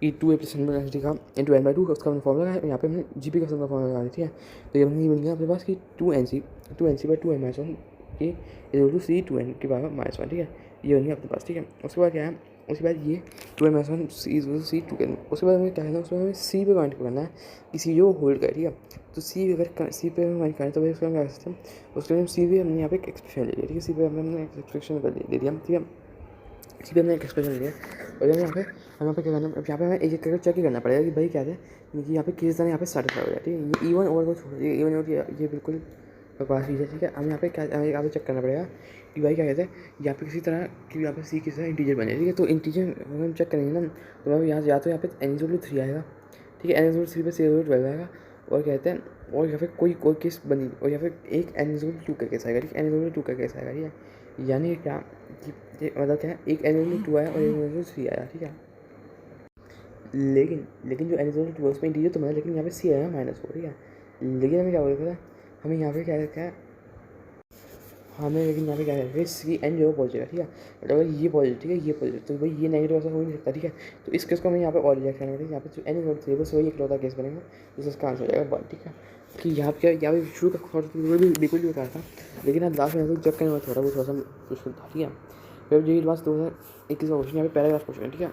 ई 2 ए प्लस एन प्लस डी का इंटू एन बाई 2 उसका फॉर्मूला है. यहाँ पे हमने GP का फॉर्मूला लगा दिया. ठीक है, तो ये बन गया अपने पास कि 2NC बाई 2n माइनस 1 के इक्वल टू C 2n के पावर माइनस 1. ठीक है, ये बन गया अपने पास. ठीक है, उसके बाद क्या है, उसके बाद ये 2n minus 1 C equal to C 2n. उसके बाद हमें क्या करना है, उसमें हमें C पे पॉइंट करना है कि C जो होल्ड करे. ठीक है, तो C अगर C पे पॉइंट करें तो भाई उसका क्या सिस्टम, उसके लिए C पे हमने यहाँ पे एक एक्सप्रेशन ले लिया. ठीक है, C पे हमने एक एक्सप्रेशन दे दिया. ठीक है, इसी पे हमने एक एक्सप्रेशन लिया और यहाँ पे हम यहाँ पे क्या करना, अब यहाँ पे हमें एक करके चेक ही करना पड़ेगा कि भाई क्या है कि यहाँ पे किस तरह यहाँ पे सेटिस्फाई हो जाए. ठीक है, ये इवन ओवर को छोड़ दिए, इवन ओवर ये बिल्कुल बकवास चीज़ है. ठीक है, हमें यहाँ पे क्या, हमें यहाँ पे चेक करना पड़ेगा कि भाई क्या कहते हैं यहाँ पे किसी तरह कि यहाँ पे C किसी तरह इंटीजर बने. ठीक है, तो इंटीजर हम चेक करेंगे ना, तो हम यहाँ या तो यहाँ पे n इक्वल टू 3 आएगा. ठीक है, n इक्वल टू 3 पे C इक्वल टू 12 आएगा, और कहते हैं और यहाँ पे कोई केस बनी, और यहाँ पे एक n इक्वल टू 2 का केस आएगा. ठीक है, n इक्वल टू 2 का केस आएगा. ठीक है, यानी क्या कि मतलब क्या है, एक n इक्वल टू 2 आया और एक n इक्वल टू 3 आया. ठीक है, लेकिन जो n इक्वल टू 2 उसमें इंटीजर तो बना, लेकिन यहाँ पे C आया -4. ठीक है, लेकिन हमें क्या बोलता है, हमें यहाँ पे क्या है हमें, लेकिन यहाँ पे क्या है सी एन जो है पॉजिटिव है. ठीक है, बट अगर ये पॉजिटिव, ठीक है ये पॉजिटिव, तो भाई ये नेगेटिव ऐसा हो नहीं सकता. ठीक है, तो इस केस को हमें यहाँ पे और रिजेक्ट करना पड़ेगा. यहाँ पे जो एन इक्वल टू बस वही इकलौता केस बनेगा जिसका आंसर हो जाएगा 1. ठीक है, कि यहाँ पे शुरू का बिल्कुल भी बेकार था, लेकिन अब लास्ट में चेक करने में थोड़ा सा मुश्किल था. ठीक है, फिर यही बात 2021 का क्वेश्चन, यहाँ पे पैराग्राफ क्वेश्चन है. ठीक है,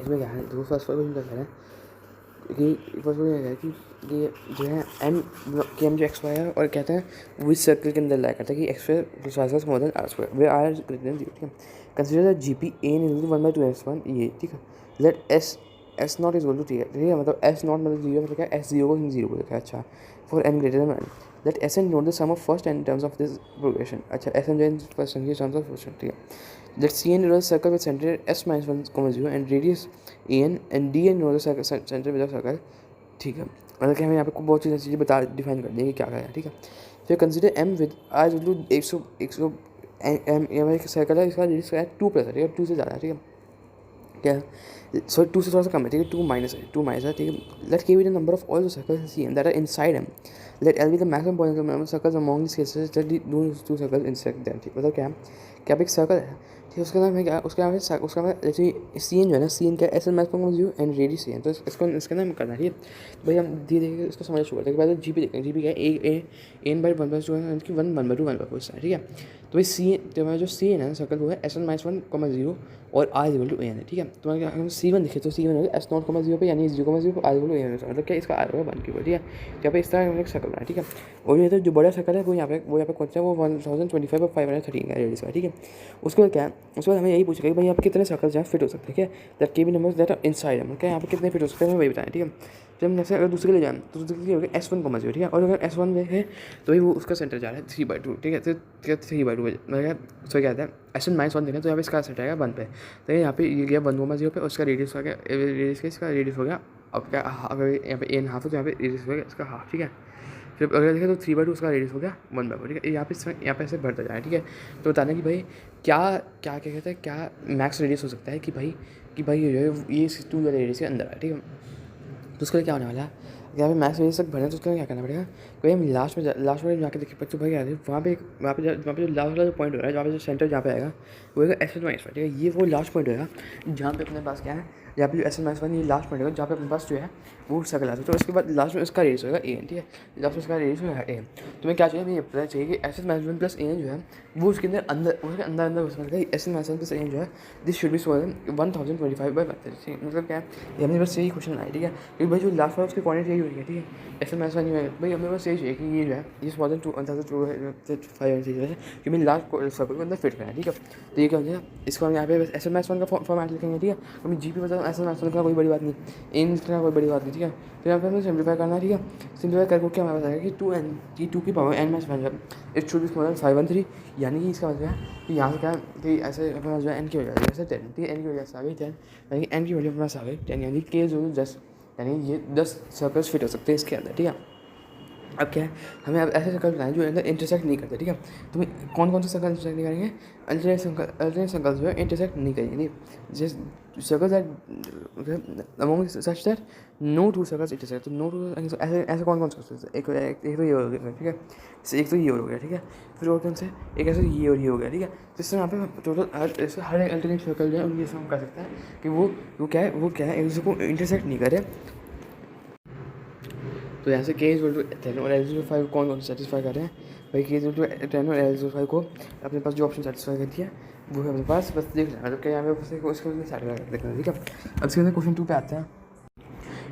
इसमें क्या है, फर्स्ट क्वेश्चन क्या कह रहा है कि फर्स्ट क्वेश्चन क्या है कि ये जो है एम जो एक्स वाई है, और कहते हैं विच सर्कल के अंदर लाया करता है कि X square more than R square वे आर ग्रेटर देन 0. ठीक है, consider the GP an is 1/2x1 ये. ठीक है, let S naught is equal to 3. ठीक है, मतलब एस नॉट मतलब 0, मतलब क्या S0 को 0 को लिखा है. अच्छा, for n greater than 1 let S N note the sum of first n terms of this progression. अच्छा, एस एन जो फर्स्ट n के टर्म्स ऑफ प्रोग्रेशन. ठीक है, let CN know the circle with center S-1, and radius AN and DN know the center with the circle. ठीक है, मतलब कि हमें यहाँ पे बहुत चीज़ें बता डिफाइन कर देंगे क्या है. ठीक है, फिर consider M with R equal to 100 M एक सर्कल है, इसका रेडियस है 2 प्लस है. ठीक है, 2 से ज़्यादा है. ठीक है, क्या सॉरी 2 से थोड़ा सा कम है. ठीक है, 2 माइनस है. ठीक है, let K be the number of all the circles CN that are inside M. Let L be the maximum point number of circles among this cases that those 2 circles intersect them. ठीक, मतलब क्या है कि आप एक circle है. ठीक है, उसका नाम है क्या, उसका नाम जैसे CN जो है ना, CN क्या S N maximum 0 and radius CN. तो इसका नाम करना है. ठीक है, भाई हम धीरे धीरे इसको समझना शुरू करते हैं. बाद GP देखते हैं, GP क्या है एन बाई 1/2 है कि 1/2 1/4 है. ठीक है, तो भाई CN तो हमारा जो CN है सर्कल वो है S1-1, 0 और R इक्वल टू AN है. ठीक है, तो हम C1 लिखे तो C1 होगा S0, 0 पे, यानी 0,0 पर R इक्वल टू AN है, मतलब क्या इसका R होगा 1 के ऊपर. ठीक है, यहाँ पे इस तरह हमने एक सर्कल बनाया. ठीक है, और ये तो जो बड़ा सर्कल है वो यहाँ पे कौन सा है, वो 1025 और 513 का रेडियस का. ठीक है, उसके बाद क्या है, उसके बाद हमें यही पूछेगा कि भाई यहाँ पे कितने सर्कल्स यहाँ फिट हो सकते हैं. ठीक है, that K be numbers that are inside है, मतलब यहाँ पे कितने फिट हो सकते हैं हमें वही बताएं. ठीक है, जब हम जैसे अगर दूसरे ले जाएँ तो दूसरे के होगा S1,0. ठीक है, और अगर S1 में है तो भाई वो उसका सेंटर जा रहा है 3/2. ठीक है, तो 3/2 मतलब सो क्या आता है S1-1 देखें तो यहाँ पे इसका सेंटर आएगा 1 पे. तो यहाँ पे ये गया 1,0 पे, उसका रेडियस हो गया, रेडियस का इसका रेडियस हो गया. अब क्या अगर यहाँ पे एन हाफ है तो यहाँ पे रेडियस हो गया इसका हाफ. ठीक है, फिर अगर देखें तो 3/2 उसका रेडियस हो गया 1/4. ठीक है, यहाँ पे ऐसे बढ़ता जाए. ठीक है, तो बताना कि भाई क्या कहते हैं क्या मैक्स रेडियस हो सकता है कि भाई ये जो है ये 2 रेडियस के अंदर है. ठीक है, तो उसके लिए क्या होने वाला है यहाँ पे मैथ्स में सब भरना है तो उसका क्या करना पड़ेगा, कोई हम लास्ट में जाके देखिए बच्चों भाई यार वहाँ पे जो लास्ट वाला जो पॉइंट हो रहा है, जहाँ पे जो सेंटर जहाँ पे आएगा वो होगा एस एन माइनस वन, ठीक है। ये वो लास्ट पॉइंट होगा जहाँ पे अपने पास क्या है, यहाँ पे एस एन माइनस वन ये लास्ट पॉइंट होगा जहाँ पे अपने पास जो है वो सर्कल आता है। तो उसके बाद लास्ट में उसका रेडियस होगा ए एन, ठीक है। लास्ट में उसका रेडियस होगा ए। तुम्हें क्या चाहिए, ये पता चाहिए कि S N minus one plus A N जो है वो उसके अंदर घुस सकता है। S N minus one plus A N जो है this should be smaller than 1025/130, मतलब क्या है, ये हमने बस यही क्वेश्चन आया, ठीक है। क्योंकि भाई जो लास्ट वाला उसकी क्वांटिटी यही होगी, ठीक है। एस एन माइनस वन है भाई, हमें बस यही चाहिए कि ये जो है ये स्मॉलर देन 1025 जो है कि मैं लास्ट सर्कल के अंदर फिट करना है, ठीक है। तो ये क्या हो जाएगा, इसको हम यहाँ पे बस एस एन माइनस वन का फॉर्मेट लिखेंगे, ठीक है। हमें जी पी मतलब एस एन माइनस वन का कोई बड़ी बात नहीं, एन लिखना कोई बड़ी बात नहीं, ठीक है। फिर यहाँ पे हमें सिम्प्लीफाई करना है, ठीक है। सिम्प्लीफाई करके क्या हमें बताएगा कि 2 की power n minus one it should be smaller 513, यानी कि इसका मतलब है कि यहाँ से क्या है कि ऐसे अपने पास जो है n की वजह से जैसे 10, ठीक है। n की वजह से आ गई 10, यानी n की वैल्यू अपने पास आ गई 10, यानी k जो 10, यानी ये 10 सर्कल्स फिट हो सकते हैं इसके अंदर, ठीक है। अब क्या है, हमें अब ऐसे सर्कल बनाए जो अंदर इंटरसेक्ट नहीं करते, ठीक है। तो कौन कौन से सर्कल इंटरसेक्ट नहीं करेंगे, अल्टरनेट सर्कल जो है इंटरसेक्ट नहीं करेंगे, नहीं just circle that among such that no two circles intersect. तो नो टू ऐसे ऐसे कौन कौन से एक तो ये हो गया, ठीक है। एक तो ये और हो गया, ठीक है। फिर और कौन से, एक ऐसे ये और ये हो गया, ठीक है। तो इससे यहाँ पे टोटल ऐसे हर एक अल्टरनेट सर्कल जो है उनके हम कर सकते हैं कि वो क्या है एक दूसरे को इंटरसेक्ट नहीं करे। तो यहाँ से के इज 10 और एल 05 कौन कौन सेटिस्फाई कर रहे हैं भाई, के इज 10 और एल 05 को अपने पास जो ऑप्शन सेटिस्फाई कर दिया वो है अपने पास, बस देख लेना। मतलब क्या यहाँ पे उसको सेट कर देखना, ठीक है। अब इसके अंदर क्वेश्चन 2 पे आते हैं,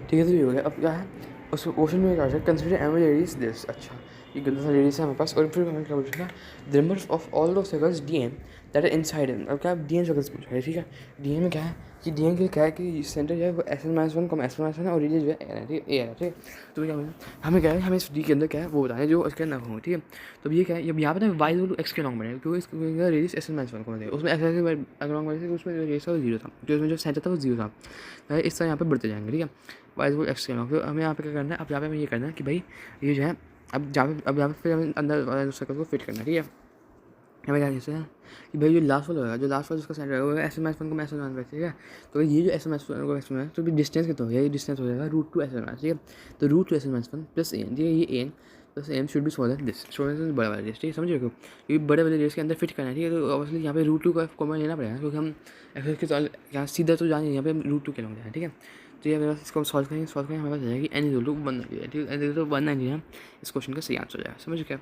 ठीक है। तो ये हो गया। अब क्या है उस क्वेश्चन में क्या है, कंसिडर एवरेज रेडियस दिस, अच्छा ये गंदा सा रेडियस है हमारे पास। और फिर हमें क्या पूछना, द नंबर ऑफ ऑल दो circles D M that are inside M. अब क्या डी एम सर्कल्स पूछा है, ठीक है। डी एम में क्या है कि डी एम के क्या है कि सेंटर जो है वो एस एन माइनस वन कम एस एन माइनस वन और रेडियस जो है ए है, ठीक है। ठीक है। तो क्या हमें क्या है, हमें इस डी के अंदर क्या है वो बताना है जो उसके अंदर हो, ठीक है। तो ये क्या है, अब यहाँ पे ना वाई इक्वल टू एक्स के लॉन्ग बनेगा क्योंकि इसका radius S N minus one को बताएगा, उसमें एक्स के लॉन्ग बने थे उसमें रेडियस था जीरो था, जो उसमें जो सेंटर था वो जीरो था। इस तरह यहाँ पे बढ़ते जाएंगे, ठीक है। वाई इक्वल एक्स के लॉन्ग। तो हमें यहाँ पे क्या करना है, अब यहाँ पे हमें ये करना है कि भाई ये जो है अब यहाँ पे फिर हमें अंदर सर्कल को फिट करना है, ठीक है। हमें क्या कहते हैं कि भाई जो लास्ट वाला होगा, जो लास्ट वाला जिसका सेंटर है वो एस एन माइनस वन को एस एन माइनस, ठीक है। तो ये जो एस एन माइनस वन को एस एन माइनस, तो भी डिस्टेंस कितना हो गया, ये डिस्टेंस हो जाएगा root two S N minus, ठीक है। तो root two S N minus one plus A N, ठीक है। ये N plus N should be smaller than this, smaller बड़ा वाला रेस, ठीक है। समझ रहे हो, क्योंकि बड़े वाले रेस के अंदर फिट करना है, ठीक है। तो ऑब्वियसली यहाँ पे रूट टू का कॉमन लेना पड़ेगा क्योंकि हम एक्स के यहाँ सीधा तो जाएंगे, यहाँ पे रूट टू के लॉन्ग जाए, ठीक है। तो ये मेरे पास इसको सॉल्व करेंगे हमें पता चलेगा कि एन इक्वल टू 190 है, ठीक है। एन इक्वल टू 190 है, इस क्वेश्चन का सही आंसर हो जाएगा। समझ क्या।